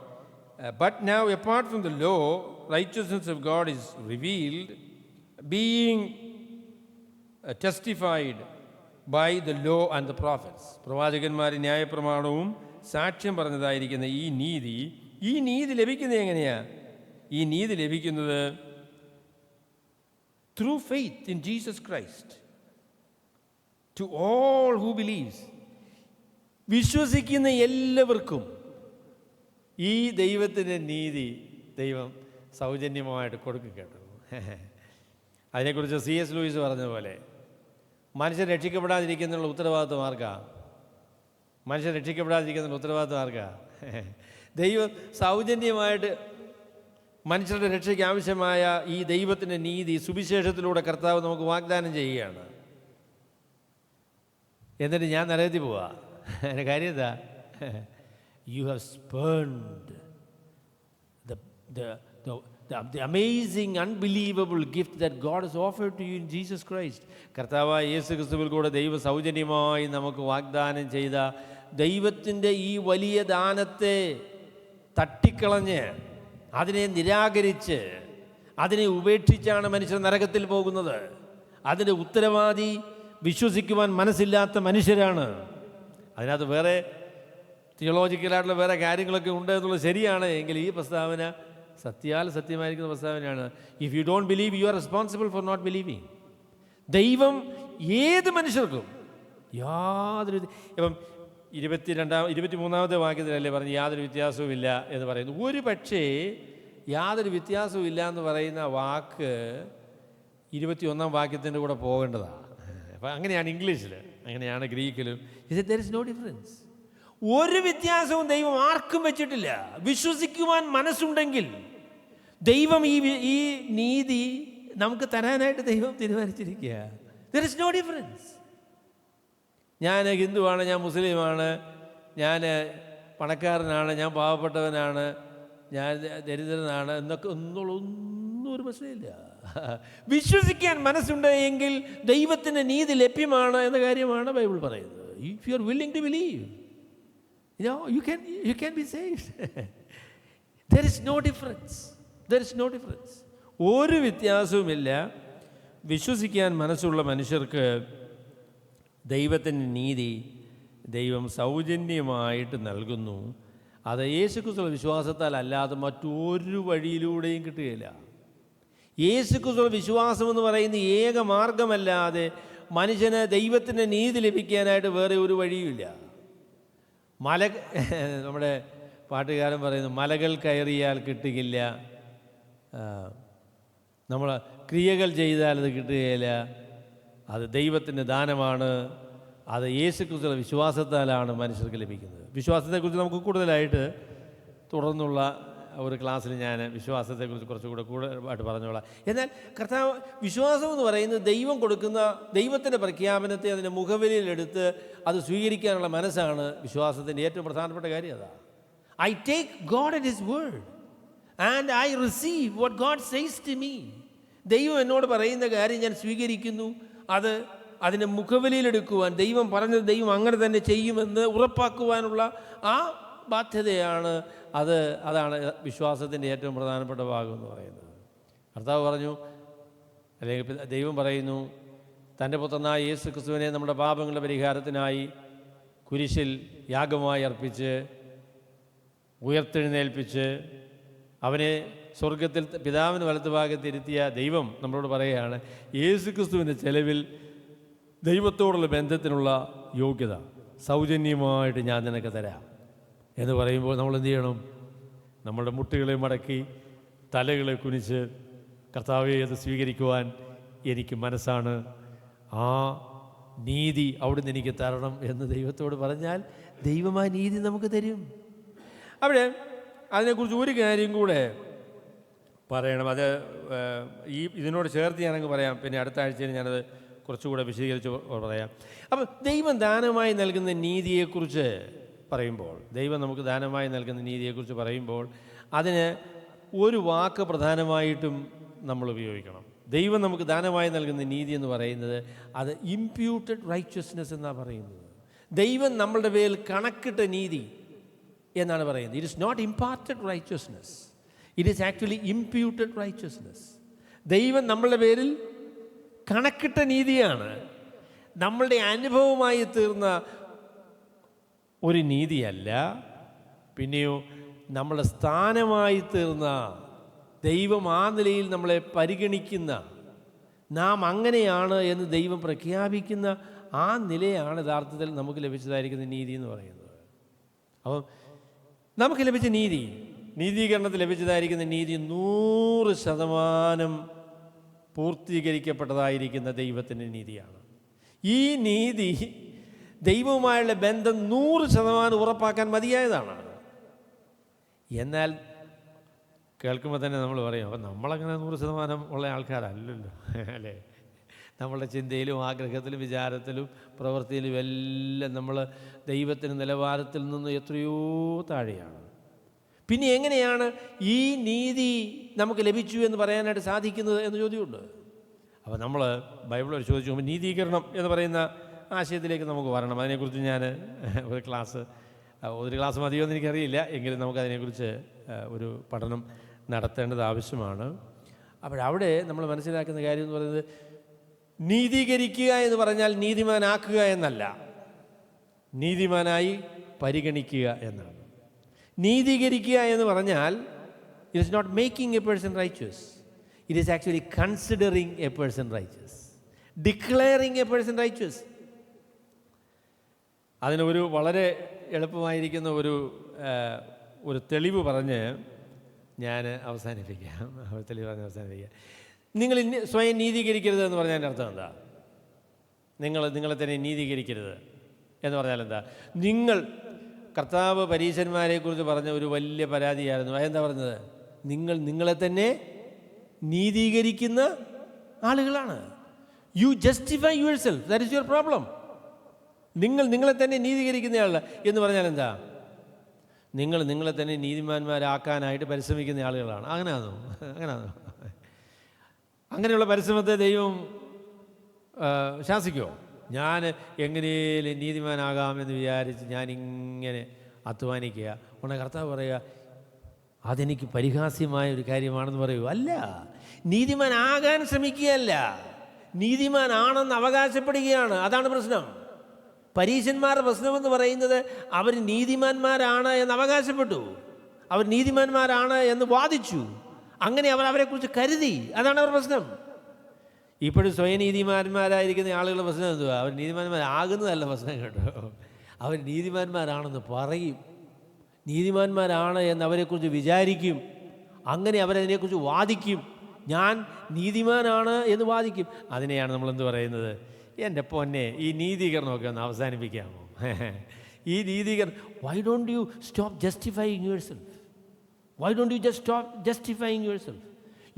but now apart from the law, righteousness of God is revealed, being testified by the law and the prophets. പ്രവാചകന്മാർ ന്യായപ്രമാണവും സാക്ഷ്യം പറഞ്ഞതായിരിക്കുന്ന ഈ നീതി ലഭിക്കുന്നത് എങ്ങനെയാണ്? ഈ നീതി ലഭിക്കുന്നത് through faith in Jesus Christ to all who believes. വിശ്വസിക്കുന്ന എല്ലാവർക്കും ഈ ദൈവത്തിൻ്റെ നീതി ദൈവം സൗജന്യമായിട്ട് കൊടുക്കും. കേട്ടോ, അതിനെക്കുറിച്ച് C.S. ലൂയിസ് പറഞ്ഞതുപോലെ മനുഷ്യൻ രക്ഷിക്കപ്പെടാതിരിക്കുന്നുള്ള ഉത്തരവാദിത്വം ആർക്കാ? മനുഷ്യൻ രക്ഷിക്കപ്പെടാതിരിക്കുന്ന ഉത്തരവാദിത്വം ആർക്കാ? ദൈവം സൗജന്യമായിട്ട് മനുഷ്യരുടെ രക്ഷയ്ക്ക് ആവശ്യമായ ഈ ദൈവത്തിൻ്റെ നീതി സുവിശേഷത്തിലൂടെ കർത്താവ് നമുക്ക് വാഗ്ദാനം ചെയ്യുകയാണ്. എന്നിട്ട് ഞാൻ നരകത്തിൽ പോവാ. അതിൻ്റെ കാര്യം എന്താ? You have spurned the amazing, unbelievable gift that God has offered to you in Jesus Christ. കർത്താവായ യേശു ക്രിസ്തുവിൽ കൂടെ ദൈവം സൗജന്യമായി നമുക്ക് വാഗ്ദാനം ചെയ്ത ദൈവത്തിൻ്റെ ഈ വലിയ ദാനത്തെ തട്ടിക്കളഞ്ഞ്, അതിനെ നിരാകരിച്ച്, അതിനെ ഉപേക്ഷിച്ചാണ് മനുഷ്യർ നരകത്തിൽ പോകുന്നത്. അതിൻ്റെ ഉത്തരവാദി വിശ്വസിക്കുവാൻ മനസ്സില്ലാത്ത മനുഷ്യരാണ്. അതിനകത്ത് വേറെ തിയോളജിക്കലായിട്ടുള്ള വേറെ കാര്യങ്ങളൊക്കെ ഉണ്ട് എന്നുള്ളത് ശരിയാണ്. എങ്കിൽ ഈ പ്രസ്താവന സത്യാൽ സത്യമായിരിക്കുന്ന പ്രസ്താവനയാണ്. If you don't believe you are responsible for not believing. ദൈവം ഏത് മനുഷ്യർക്കും യാതൊരു, ഇപ്പം 23-ാമത്തെ വാക്യത്തിലല്ലേ പറഞ്ഞ് യാതൊരു വ്യത്യാസവും ഇല്ല എന്ന് പറയുന്നു. ഒരു പക്ഷേ യാതൊരു വ്യത്യാസവും ഇല്ല എന്ന് പറയുന്ന വാക്ക് 21-ാം വാക്യത്തിൻ്റെ കൂടെ പോകേണ്ടതാണ്. അപ്പം അങ്ങനെയാണ് ഇംഗ്ലീഷിൽ, അങ്ങനെയാണ് ഗ്രീക്കിലും. There is no difference. ഒരു വ്യത്യാസവും ദൈവം ആർക്കും വെച്ചിട്ടില്ല. വിശ്വസിക്കുവാൻ മനസ്സുണ്ടെങ്കിൽ ദൈവം ഈ നീതി നമുക്ക് തരാനായിട്ട് ദൈവം തീരുമാനിച്ചിരിക്കുക. There is no difference. ഞാൻ ഹിന്ദുവാണ്, ഞാൻ മുസ്ലിമാണ്, ഞാൻ പണക്കാരനാണ്, ഞാൻ പാവപ്പെട്ടവനാണ്, ഞാൻ ദരിദ്രനാണ് എന്നൊക്കെ ഒന്നും ഒരു പ്രശ്നമില്ല. വിശ്വസിക്കാൻ മനസ്സുണ്ട് എങ്കിൽ ദൈവത്തിൻ്റെ നീതി ലഭ്യമാണ് എന്ന കാര്യമാണ് ബൈബിൾ പറയുന്നത്. If you are willing to believe, you can be saved. There is no difference. There is no difference. ഒരു വ്യത്യാസവുമില്ല. വിശ്വസിക്കാൻ മനസ്സുള്ള മനുഷ്യർക്ക് ദൈവത്തിൻ്റെ നീതി ദൈവം സൗജന്യമായിട്ട് നൽകുന്നു. അത് യേശുക്രിസ്തുവിന്റെ വിശ്വാസത്താൽ അല്ലാതെ മറ്റൊരു വഴിയിലൂടെയും കിട്ടുകയില്ല. യേശുക്രിസ്തുവിന്റെ വിശ്വാസം എന്ന് പറയുന്ന ഏക മാർഗമല്ലാതെ മനുഷ്യന് ദൈവത്തിൻ്റെ നീതി ലഭിക്കാനായിട്ട് വേറെ ഒരു വഴിയുമില്ല. നമ്മുടെ പാട്ടുകാരൻ പറയുന്നു, മലകൾ കയറിയാൽ കിട്ടുകയില്ല, നമ്മൾ ക്രിയകൾ ചെയ്താൽ അത് കിട്ടുകയില്ല, അത് ദൈവത്തിൻ്റെ ദാനമാണ്, അത് യേശുക്രിസ്തുവിന്റെ വിശ്വാസത്താലാണ് മനുഷ്യർക്ക് ലഭിക്കുന്നത്. വിശ്വാസത്തെക്കുറിച്ച് നമുക്ക് കൂടുതലായിട്ട് തുടർന്നുള്ള ഒരു ക്ലാസ്സിൽ ഞാൻ വിശ്വാസത്തെക്കുറിച്ച് കുറച്ചുകൂടെ ആയിട്ട് പറഞ്ഞോളാം. എന്നാൽ കർത്താവ് വിശ്വാസം എന്ന് പറയുന്നത് ദൈവം കൊടുക്കുന്ന ദൈവത്തിൻ്റെ പ്രഖ്യാപനത്തെ അതിൻ്റെ മുഖവിലയിലെടുത്ത് അത് സ്വീകരിക്കാനുള്ള മനസ്സാണ് വിശ്വാസത്തിൻ്റെ ഏറ്റവും പ്രധാനപ്പെട്ട കാര്യം. അതാണ് I take God at his word and I receive what God says to me. ദൈവം എന്നോട് പറയുന്ന കാര്യം ഞാൻ സ്വീകരിക്കുന്നു. അതിൻ്റെ മുഖവിലയിലെടുക്കുവാൻ ദൈവം പറഞ്ഞത് ദൈവം അങ്ങനെ തന്നെ ചെയ്യുമെന്ന് ഉറപ്പാക്കുവാനുള്ള ആ ബാധ്യതയാണ് അതാണ് വിശ്വാസത്തിൻ്റെ ഏറ്റവും പ്രധാനപ്പെട്ട ഭാഗം എന്ന് പറയുന്നത്. കർത്താവ് പറഞ്ഞു, അല്ലെങ്കിൽ ദൈവം പറയുന്നു, തൻ്റെ പുത്രനായ യേശു ക്രിസ്തുവിനെ നമ്മുടെ പാപങ്ങളുടെ പരിഹാരത്തിനായി കുരിശിൽ യാഗമായി അർപ്പിച്ച് ഉയർത്തെഴുന്നേൽപ്പിച്ച് അവനെ സ്വർഗത്തിൽ പിതാവിന് വലത്തുഭാഗത്ത് ഇരുത്തിയ ദൈവം നമ്മളോട് പറയുകയാണ്, യേശു ക്രിസ്തുവിൻ്റെ ചെലവിൽ ദൈവത്തോടുള്ള ബന്ധത്തിനുള്ള യോഗ്യത സൗജന്യമായിട്ട് ഞാൻ നിനക്ക് തരാം എന്ന് പറയുമ്പോൾ നമ്മൾ എന്ത് ചെയ്യണം? നമ്മളുടെ മുട്ടുകളെ മടക്കി തലകളെ കുനിച്ച് കർത്താവെ അത് സ്വീകരിക്കുവാൻ എനിക്ക് മനസ്സാണ്, ആ നീതി അവിടുന്ന് എനിക്ക് തരണം എന്ന് ദൈവത്തോട് പറഞ്ഞാൽ ദൈവം ആ നീതി നമുക്ക് തരും. അവിടെ അതിനെക്കുറിച്ച് ഒരു കാര്യം കൂടെ പറയണം. അത് ഇതിനോട് ചേർത്ത് ഞാനങ്ങ് പറയാം, പിന്നെ അടുത്ത ആഴ്ചയിൽ ഞാനത് കുറച്ചുകൂടെ വിശദീകരിച്ച് പറയാം. അപ്പം ദൈവം ദാനമായി നൽകുന്ന നീതിയെക്കുറിച്ച് പറയുമ്പോൾ, ദൈവം നമുക്ക് ദാനമായി നൽകുന്ന നീതിയെക്കുറിച്ച് പറയുമ്പോൾ അതിന് ഒരു വാക്ക് പ്രധാനമായിട്ടും നമ്മൾ ഉപയോഗിക്കണം. ദൈവം നമുക്ക് ദാനമായി നൽകുന്ന നീതി എന്ന് പറയുന്നത് അത് ഇംപ്യൂട്ടഡ് റൈറ്റ്യസ്നെസ് എന്നാണ് പറയുന്നത്. ദൈവം നമ്മളുടെ പേരിൽ കണക്കിട്ട നീതി എന്നാണ് പറയുന്നത്. It is not imparted righteousness, it is actually imputed righteousness. ദൈവം നമ്മളുടെ പേരിൽ കണക്കിട്ട നീതിയാണ്, നമ്മളുടെ അനുഭവമായി തീർന്ന ഒരു നീതിയല്ല. പിന്നെയോ നമ്മളുടെ സ്ഥാനമായി തീർന്ന, ദൈവം ആ നിലയിൽ നമ്മളെ പരിഗണിക്കുന്ന, നാം അങ്ങനെയാണ് എന്ന് ദൈവം പ്രഖ്യാപിക്കുന്ന ആ നിലയാണ് യഥാർത്ഥത്തിൽ നമുക്ക് ലഭിച്ചതായിരിക്കുന്ന നീതി എന്ന് പറയുന്നത്. അപ്പം നമുക്ക് ലഭിച്ച നീതീകരണത്തിൽ ലഭിച്ചതായിരിക്കുന്ന നീതി 100% പൂർത്തീകരിക്കപ്പെട്ടതായിരിക്കുന്ന ദൈവത്തിൻ്റെ നീതിയാണ്. ഈ നീതി ദൈവവുമായുള്ള ബന്ധം 100% ഉറപ്പാക്കാൻ മതിയായതാണ്. എന്നാൽ കേൾക്കുമ്പോൾ തന്നെ നമ്മൾ പറയും, അപ്പം നമ്മളങ്ങനെ 100% ഉള്ള ആൾക്കാരല്ലല്ലോ അല്ലേ? നമ്മളുടെ ചിന്തയിലും ആഗ്രഹത്തിലും വിചാരത്തിലും പ്രവൃത്തിയിലും എല്ലാം നമ്മൾ ദൈവത്തിൻ്റെ നിലവാരത്തിൽ നിന്ന് എത്രയോ താഴെയാണ്. പിന്നെ എങ്ങനെയാണ് ഈ നീതി നമുക്ക് ലഭിച്ചു എന്ന് പറയാനായിട്ട് സാധിക്കുന്നത് എന്ന് ചോദ്യമുണ്ട്. അപ്പോൾ നമ്മൾ ബൈബിളിൽ ചോദിച്ചു നോക്കുമ്പോൾ നീതീകരണം എന്ന് പറയുന്ന ആശയത്തിലേക്ക് നമുക്ക് വരണം. അതിനെക്കുറിച്ച് ഞാൻ ഒരു ക്ലാസ് മതിയോ എന്ന് എനിക്കറിയില്ല, എങ്കിലും നമുക്കതിനെക്കുറിച്ച് ഒരു പഠനം നടത്തേണ്ടത് ആവശ്യമാണ്. അപ്പോഴവിടെ നമ്മൾ മനസ്സിലാക്കുന്ന കാര്യം എന്ന് പറയുന്നത്, നീതീകരിക്കുക എന്ന് പറഞ്ഞാൽ നീതിമാനാക്കുക എന്നല്ല, നീതിമാനായി പരിഗണിക്കുക എന്നാണ്. നീതീകരിക്കുക എന്ന് പറഞ്ഞാൽ It is not making a person righteous. It is actually considering a person righteous. Declaring a person righteous. അതിന് ഒരു വളരെ എളുപ്പമായിരിക്കുന്ന ഒരു തെളിവ് പറഞ്ഞ് ഞാൻ അവസാനിപ്പിക്കാം. തെളിവ് പറഞ്ഞ് അവസാനിപ്പിക്കാം. നിങ്ങൾ സ്വയം നീതീകരിക്കരുത് എന്ന് പറഞ്ഞതിൻ്റെ അർത്ഥം എന്താ? നിങ്ങളെ തന്നെ നീതീകരിക്കരുത് എന്ന് പറഞ്ഞാൽ എന്താ? കർത്താവ് പരീശന്മാരെക്കുറിച്ച് പറഞ്ഞ ഒരു വലിയ പരാതിയായിരുന്നു. അതെന്താ പറഞ്ഞത്? നിങ്ങളെ തന്നെ നീതീകരിക്കുന്ന ആളുകളാണ്. You justify yourself, that is your problem. നിങ്ങളെ തന്നെ നീതീകരിക്കുന്ന ആളല്ല എന്ന് പറഞ്ഞാൽ എന്താ? നിങ്ങളെ തന്നെ നീതിമാന്മാരാക്കാനായിട്ട് പരിശ്രമിക്കുന്ന ആളുകളാണ്. അങ്ങനെയാണോ? അങ്ങനെയുള്ള പരിശ്രമത്തെ ദൈവം ശാസിക്കുമോ? ഞാൻ എങ്ങനെയും നീതിമാനാകാമെന്ന് വിചാരിച്ച് ഞാനിങ്ങനെ അധ്വാനിക്കുക. ഉടനെ കർത്താവ് പറയുക അതെനിക്ക് പരിഹാസ്യമായ ഒരു കാര്യമാണെന്ന് പറയൂ? അല്ല, നീതിമാനാകാൻ ശ്രമിക്കുകയല്ല, നീതിമാനാണെന്ന് അവകാശപ്പെടുകയാണ്. അതാണ് പ്രശ്നം. പരീശന്മാരുടെ പ്രശ്നമെന്ന് പറയുന്നത് അവർ നീതിമാന്മാരാണ് എന്ന് അവകാശപ്പെട്ടു, അവർ നീതിമാന്മാരാണ് എന്ന് വാദിച്ചു, അങ്ങനെ അവരെക്കുറിച്ച് കരുതി. അതാണ് അവർ പ്രശ്നം. ഇപ്പോഴും സ്വയം നീതിമാന്മാരായിരിക്കുന്ന ആളുകളുടെ പ്രശ്നം എന്തുവാ? അവർ നീതിമാന്മാരാകുന്നതല്ല പ്രശ്നം കേട്ടോ. അവർ നീതിമാന്മാരാണെന്ന് പറയും, നീതിമാന്മാരാണ് എന്ന് അവരെക്കുറിച്ച് വിചാരിക്കും, അങ്ങനെ അവരതിനെക്കുറിച്ച് വാദിക്കും. ഞാൻ നീതിമാനാണ് എന്ന് വാദിക്കും. അതിനെയാണ് നമ്മളെന്ത് പറയുന്നത്? എൻ്റെ പൊന്നെ, ഈ നീതീകരണമൊക്കെ ഒന്ന് അവസാനിപ്പിക്കാമോ? ഈ നീതീകരണം, why don't you stop justifying yourself? Why don't you just stop justifying yourself?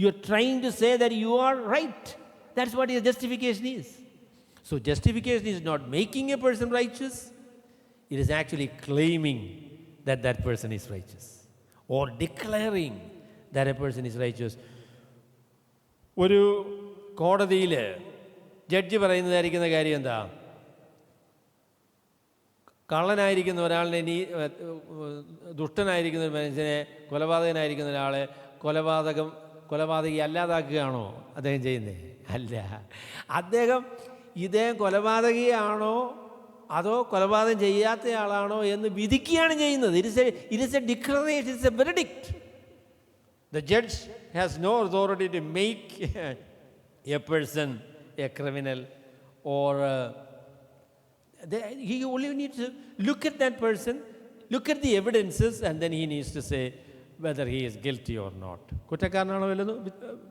You are trying to say that you are right. That's what your justification is. So justification is not making a person righteous. It is actually claiming that that person is righteous or declaring that a person is righteous. ഒരു കോടതിയിൽ judge പറയുന്നതായിരിക്കുന്ന കാര്യം എന്താ? കള്ളനായിരിക്കുന്ന ഒരാളിനെ ദുഷ്ടനായിരിക്കുന്ന ഒരു മനുഷ്യനെ, കൊലപാതകനായിരിക്കുന്ന ഒരാളെ കൊലപാതകി അല്ലാതാക്കുകയാണോ അദ്ദേഹം ചെയ്യുന്നത്? അല്ല. ഇദ്ദേഹം കൊലപാതകിയാണോ അതോ കൊലപാതകം ചെയ്യാത്തയാളാണോ എന്ന് വിധിക്കുകയാണ് ചെയ്യുന്നത്. It is a declaration, it's a verdict. The judge has no authority to make a person a criminal or he only needs to look at that person, look at the evidences, and then he needs to say whether he is guilty or not. കുറ്റക്കാരനാണോ അല്ലെന്ന്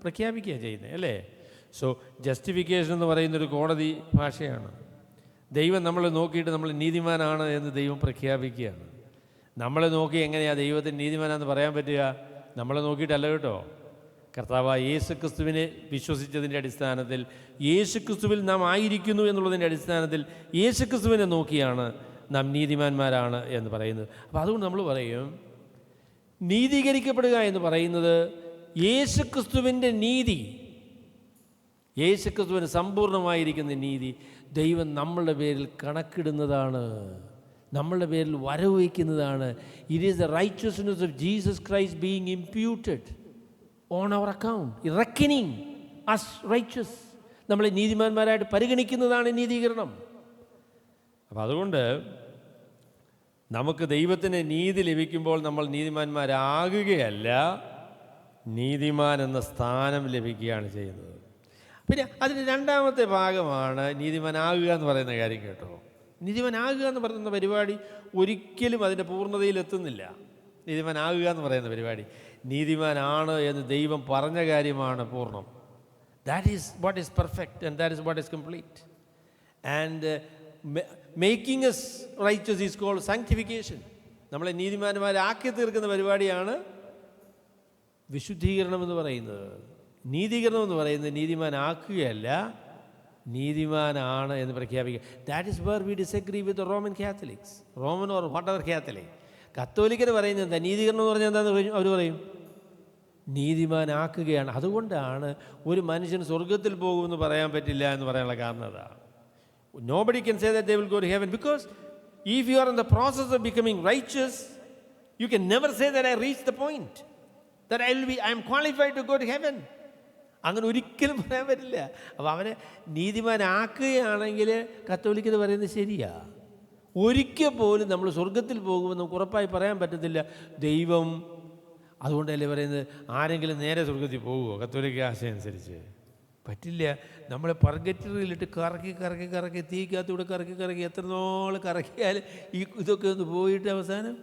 പ്രഖ്യാപിക്കുക ചെയ്യുന്നത് അല്ലേ? So justification എന്ന് പറയുന്നൊരു കോടതി ഭാഷയാണ്. ദൈവം നമ്മളെ നോക്കിയിട്ട് നമ്മൾ നീതിമാനാണ് എന്ന് ദൈവം പ്രഖ്യാപിക്കുകയാണ്. നമ്മളെ നോക്കി എങ്ങനെയാണ് ദൈവത്തിന് നീതിമാനാണെന്ന് പറയാൻ പറ്റുക? നമ്മളെ നോക്കിയിട്ടല്ല കേട്ടോ. കർത്താവായ യേശുക്രിസ്തുവിനെ വിശ്വസിച്ചതിൻ്റെ അടിസ്ഥാനത്തിൽ, യേശുക്രിസ്തുവിൽ നാം ആയിരിക്കുന്നു എന്നുള്ളതിൻ്റെ അടിസ്ഥാനത്തിൽ യേശുക്രിസ്തുവിനെ നോക്കിയാണ് നാം നീതിമാന്മാരാണ് എന്ന് പറയുന്നത്. അപ്പോൾ അതുകൊണ്ട് നമ്മൾ പറയും, നീതീകരിക്കപ്പെടുക എന്ന് പറയുന്നത് യേശുക്രിസ്തുവിൻ്റെ നീതി, യേശുക്രിസ്തുവിന് സമ്പൂർണ്ണമായിരിക്കുന്ന നീതി ദൈവം നമ്മളുടെ പേരിൽ കണക്കിടുന്നതാണ്, നമ്മളുടെ പേരിൽ വരവ് വയ്ക്കുന്നതാണ്. It is the righteousness of Jesus Christ being imputed on our account, reckoning us righteous. നമ്മളെ നീതിമാന്മാരായിട്ട് പരിഗണിക്കുന്നതാണ് നീതീകരണം. അപ്പം അതുകൊണ്ട് നമുക്ക് ദൈവത്തിന് നീതി ലഭിക്കുമ്പോൾ നമ്മൾ നീതിമാന്മാരാകുകയല്ല, നീതിമാൻ എന്ന സ്ഥാനം ലഭിക്കുകയാണ് ചെയ്യുന്നത്. പിന്നെ അതിൻ്റെ രണ്ടാമത്തെ ഭാഗമാണ് നീതിമാനാകുക എന്ന് പറയുന്ന കാര്യം കേട്ടോ. നീതിമാനാകുക എന്ന് പറയുന്ന പരിപാടി ഒരിക്കലും അതിൻ്റെ പൂർണ്ണതയിലെത്തുന്നില്ല. നീതിമാനാകുക എന്ന് പറയുന്ന പരിപാടി, നീതിമാനാണ് എന്ന് ദൈവം പറഞ്ഞ കാര്യമാണ് പൂർണ്ണം. That is what is perfect and that is what is complete. And making us righteous is called sanctification. നമ്മളെ നീതിമാന്മാരാക്കി തീർക്കുന്ന പരിപാടിയാണ് വിശുദ്ധീകരണം എന്ന് പറയുന്നത്. നീതീകരണം എന്ന് പറയുന്നത് നീതിമാനാക്കുകയല്ല, നീതിമാനാണ് എന്ന് പ്രഖ്യാപിക്കുക. That is where we disagree with the Roman Catholics, Roman or whatever Catholic. കത്തോലിക്കർ പറയുന്നത് എന്താ? നീതീകരണം എന്ന് പറഞ്ഞാൽ എന്താണെന്ന് അവർ പറയും, നീതിമാനാക്കുകയാണ്. അതുകൊണ്ടാണ് ഒരു മനുഷ്യൻ സ്വർഗത്തിൽ പോകുമെന്ന് പറയാൻ പറ്റില്ല എന്ന് പറയാനുള്ള കാരണം അതാണ്. Nobody can say that they will go to heaven, because if you are in the process of becoming righteous, you can never say that I reached the point, that I am qualified to go to heaven. അങ്ങനെ ഒരിക്കലും പറയാൻ പറ്റില്ല. അപ്പോൾ അവനെ നീതിമാനാക്കുകയാണെങ്കിൽ കത്തോലിക്കർ പറയുന്നത് ശരിയാ. ഒരിക്കൽ പോലും നമ്മൾ സ്വർഗത്തിൽ പോകുമെന്ന് നമുക്ക് ഉറപ്പായി പറയാൻ പറ്റത്തില്ല. ദൈവം അതുകൊണ്ടല്ലേ പറയുന്നത് ആരെങ്കിലും നേരെ സ്വർഗത്തിൽ പോകുമോ? കത്തോലിക്ക ആശയം അനുസരിച്ച് പറ്റില്ല. നമ്മളെ പർഗറ്ററിയിലിട്ട് കറക്കി കറക്കി കറക്കി തീക്കകത്തൂടെ കറക്കി കറക്കി എത്ര നാൾ കറക്കിയാൽ ഈ ഇതൊക്കെ ഒന്ന് പോയിട്ട് അവസാനം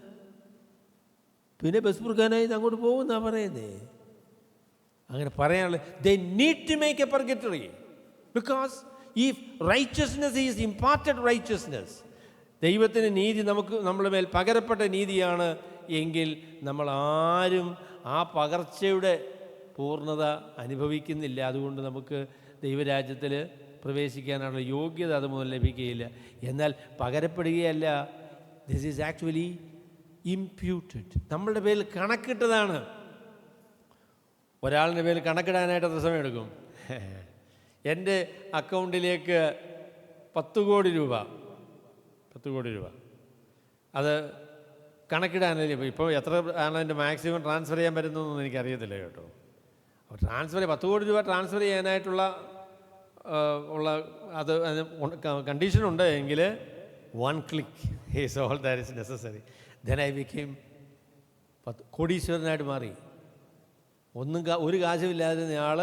പിന്നെ ബസ് പുറക്കാനായി അങ്ങോട്ട് പോകുമെന്നാണ് പറയുന്നത്. അങ്ങനെ പറയാനുള്ള they need to make a purgatory because if righteousness is imparted righteousness, ദൈവത്തിൻ്റെ നീതി നമ്മുടെ മേൽ പകരപ്പെട്ട നീതിയാണ് എങ്കിൽ നമ്മൾ ആരും ആ പകർച്ചയുടെ പൂർണ്ണത അനുഭവിക്കുന്നില്ല. അതുകൊണ്ട് നമുക്ക് ദൈവരാജ്യത്തിൽ പ്രവേശിക്കാനുള്ള യോഗ്യത അത് മുതൽ ലഭിക്കുകയില്ല. എന്നാൽ പകരപ്പെടുകയല്ല, ദിസ് ഈസ് ആക്ച്വലി ഇംപ്യൂട്ടഡ്, നമ്മളുടെ പേരിൽ കണക്കിട്ടതാണ്. ഒരാളിൻ്റെ പേരിൽ കണക്കിടാനായിട്ട് എത്ര സമയമെടുക്കും? എൻ്റെ അക്കൗണ്ടിലേക്ക് 10 കോടി രൂപ അത് കണക്കിടാനല്ലേ. ഇപ്പോൾ എത്ര ആണ് എൻ്റെ മാക്സിമം ട്രാൻസ്ഫർ ചെയ്യാൻ പറ്റുന്നതെന്നൊന്നും എനിക്കറിയത്തില്ല കേട്ടോ. അപ്പോൾ 10 കോടി രൂപ ട്രാൻസ്ഫർ ചെയ്യാനായിട്ടുള്ള അത് കണ്ടീഷനുണ്ട് എങ്കിൽ 1 click is all that is necessary. Then I became കോടീശ്വരനായിട്ട് മാറി. ഒരു കാശുമില്ലാതെ ആൾ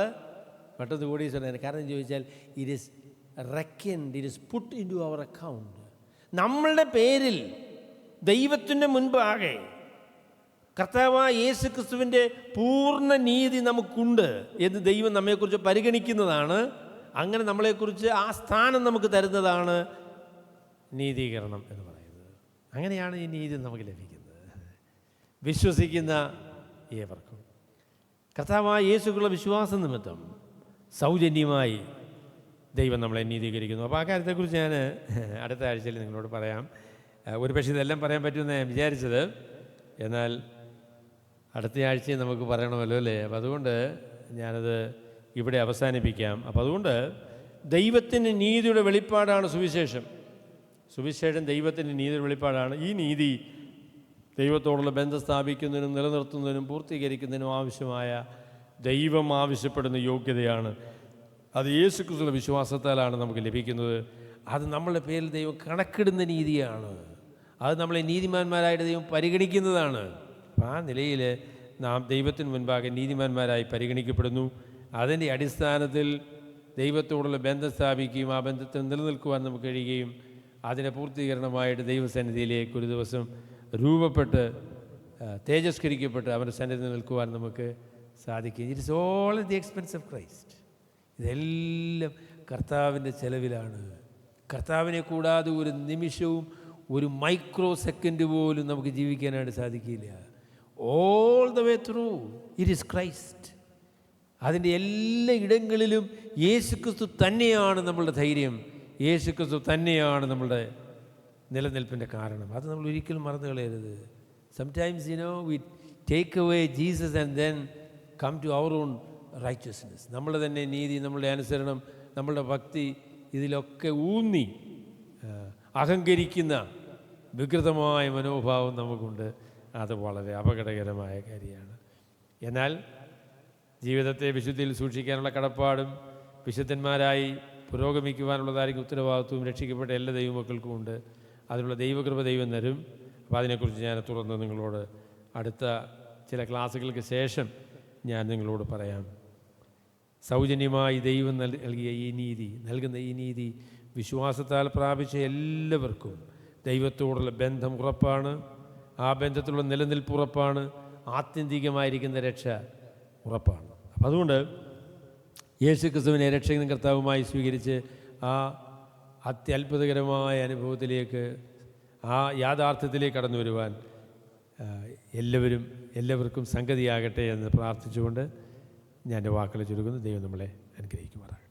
പെട്ടെന്ന് കോടീശ്വരനായി. കാരണം ചോദിച്ചാൽ it is reckoned, it is put into our account. നമ്മളുടെ പേരിൽ ദൈവത്തിൻ്റെ മുൻപാകെ കർത്താവായ യേശു ക്രിസ്തുവിൻ്റെ പൂർണ്ണ നീതി നമുക്കുണ്ട് എന്ന് ദൈവം നമ്മെക്കുറിച്ച് പരിഗണിക്കുന്നതാണ്. അങ്ങനെ നമ്മളെക്കുറിച്ച് ആ സ്ഥാനം നമുക്ക് തരുന്നതാണ് നീതീകരണം എന്ന് പറയുന്നത്. അങ്ങനെയാണ് ഈ നീതി നമുക്ക് ലഭിക്കുന്നത്. വിശ്വസിക്കുന്ന ഏവർക്കും കർത്താവായ യേശുക്കുള്ള വിശ്വാസം നിമിത്തം സൗജന്യമായി ദൈവം നമ്മളെ നീതീകരിക്കുന്നു. അപ്പോൾ ആ കാര്യത്തെക്കുറിച്ച് ഞാൻ അടുത്ത ആഴ്ചയിൽ നിങ്ങളോട് പറയാം. ഒരു പക്ഷേ ഇതെല്ലാം പറയാൻ പറ്റുമെന്ന് ഞാൻ വിചാരിച്ചത്, എന്നാൽ അടുത്ത ആഴ്ചയും നമുക്ക് പറയണമല്ലോ അല്ലേ. അപ്പോൾ അതുകൊണ്ട് ഞാനത് ഇവിടെ അവസാനിപ്പിക്കാം. അപ്പോൾ അതുകൊണ്ട് ദൈവത്തിൻ്റെ നീതിയുടെ വെളിപ്പാടാണ് സുവിശേഷം. ദൈവത്തിൻ്റെ നീതിയുടെ വെളിപ്പാടാണ്. ഈ നീതി ദൈവത്തോടുള്ള ബന്ധം സ്ഥാപിക്കുന്നതിനും നിലനിർത്തുന്നതിനും പൂർത്തീകരിക്കുന്നതിനും ആവശ്യമായ ദൈവം ആവശ്യപ്പെടുന്ന യോഗ്യതയാണ്. അത് യേശു ക്രിസ്തുവിന്റെ വിശ്വാസത്താലാണ് നമുക്ക് ലഭിക്കുന്നത്. അത് നമ്മളുടെ പേരിൽ ദൈവം കണക്കിടുന്ന നീതിയാണ്. അത് നമ്മളെ നീതിമാന്മാരായിട്ട് ദൈവം പരിഗണിക്കുന്നതാണ്. അപ്പം ആ നിലയിൽ നാം ദൈവത്തിന് മുൻപാകെ നീതിമാന്മാരായി പരിഗണിക്കപ്പെടുന്നു. അതിൻ്റെ അടിസ്ഥാനത്തിൽ ദൈവത്തോടുള്ള ബന്ധം സ്ഥാപിക്കുകയും ആ ബന്ധത്തിൽ നിലനിൽക്കുവാൻ നമുക്ക് കഴിയുകയും അതിൻ്റെ പൂർത്തീകരണമായിട്ട് ദൈവസന്നിധിയിലേക്ക് ഒരു ദിവസം രൂപപ്പെട്ട് തേജസ്കരിക്കപ്പെട്ട് അവൻ്റെ സന്നിധിയിൽ നിൽക്കുവാൻ നമുക്ക് സാധിക്കും. It is all at the expense of Christ. ഇതെല്ലാം കർത്താവിൻ്റെ ചെലവിലാണ്. കർത്താവിനെ കൂടാതെ ഒരു നിമിഷവും ഒരു മൈക്രോ സെക്കൻഡ് പോലും നമുക്ക് ജീവിക്കാനായിട്ട് സാധിക്കില്ല. All the way through it is Christ. അതിൻ്റെ എല്ലാ ഇടങ്ങളിലും യേശുക്രിസ്തു തന്നെയാണ് നമ്മളുടെ ധൈര്യം. യേശുക്രിസ്തു തന്നെയാണ് നമ്മളുടെ നിലനിൽപ്പിൻ്റെ കാരണം. അത് നമ്മൾ ഒരിക്കലും മറന്നു കളയരുത്. Sometimes we take away Jesus and then come to our own righteousness. നമ്മളുടെ തന്നെ നീതി, നമ്മളുടെ അനുസരണം, നമ്മളുടെ ഭക്തി, ഇതിലൊക്കെ ഊന്നി അഹങ്കരിക്കുന്ന വികൃതമായ മനോഭാവം നമുക്കുണ്ട്. അത് വളരെ അപകടകരമായ കാര്യമാണ്. എന്നാൽ ജീവിതത്തെ വിശുദ്ധിയിൽ സൂക്ഷിക്കാനുള്ള കടപ്പാടും വിശുദ്ധന്മാരായി പുരോഗമിക്കുവാനുള്ളതായിരിക്കും ഉത്തരവാദിത്വവും രക്ഷിക്കപ്പെട്ട എല്ലാ ദൈവമക്കൾക്കും ഉണ്ട്. അതിനുള്ള ദൈവകൃപ ദൈവം തരും. അപ്പോൾ അതിനെക്കുറിച്ച് ഞാൻ തുറന്ന് നിങ്ങളോട് അടുത്ത ചില ക്ലാസ്സുകൾക്ക് ശേഷം ഞാൻ നിങ്ങളോട് പറയാം. സൗജന്യമായി ദൈവം നൽകിയ നൽകുന്ന ഈ നീതി വിശ്വാസത്താൽ പ്രാപിച്ച എല്ലാവർക്കും ദൈവത്തോടുള്ള ബന്ധം ഉറപ്പാണ്. ആ ബന്ധത്തിലുള്ള നിലനിൽപ്പ് ഉറപ്പാണ്. ആത്യന്തികമായിരിക്കുന്ന രക്ഷ ഉറപ്പാണ്. അപ്പം അതുകൊണ്ട് യേശു ക്രിസ്തുവിനെ രക്ഷകനും കർത്താവുമായി സ്വീകരിച്ച് ആ അത്യത്ഭുതകരമായ അനുഭവത്തിലേക്ക്, ആ യാഥാർത്ഥ്യത്തിലേക്ക് കടന്നു വരുവാൻ എല്ലാവർക്കും സംഗതിയാകട്ടെ എന്ന് പ്രാർത്ഥിച്ചുകൊണ്ട് ഞാൻ എൻ്റെ വാക്കുകൾ ചുരുക്കുന്നു. ദൈവം നമ്മളെ അനുഗ്രഹിക്കുമാറാകട്ടെ.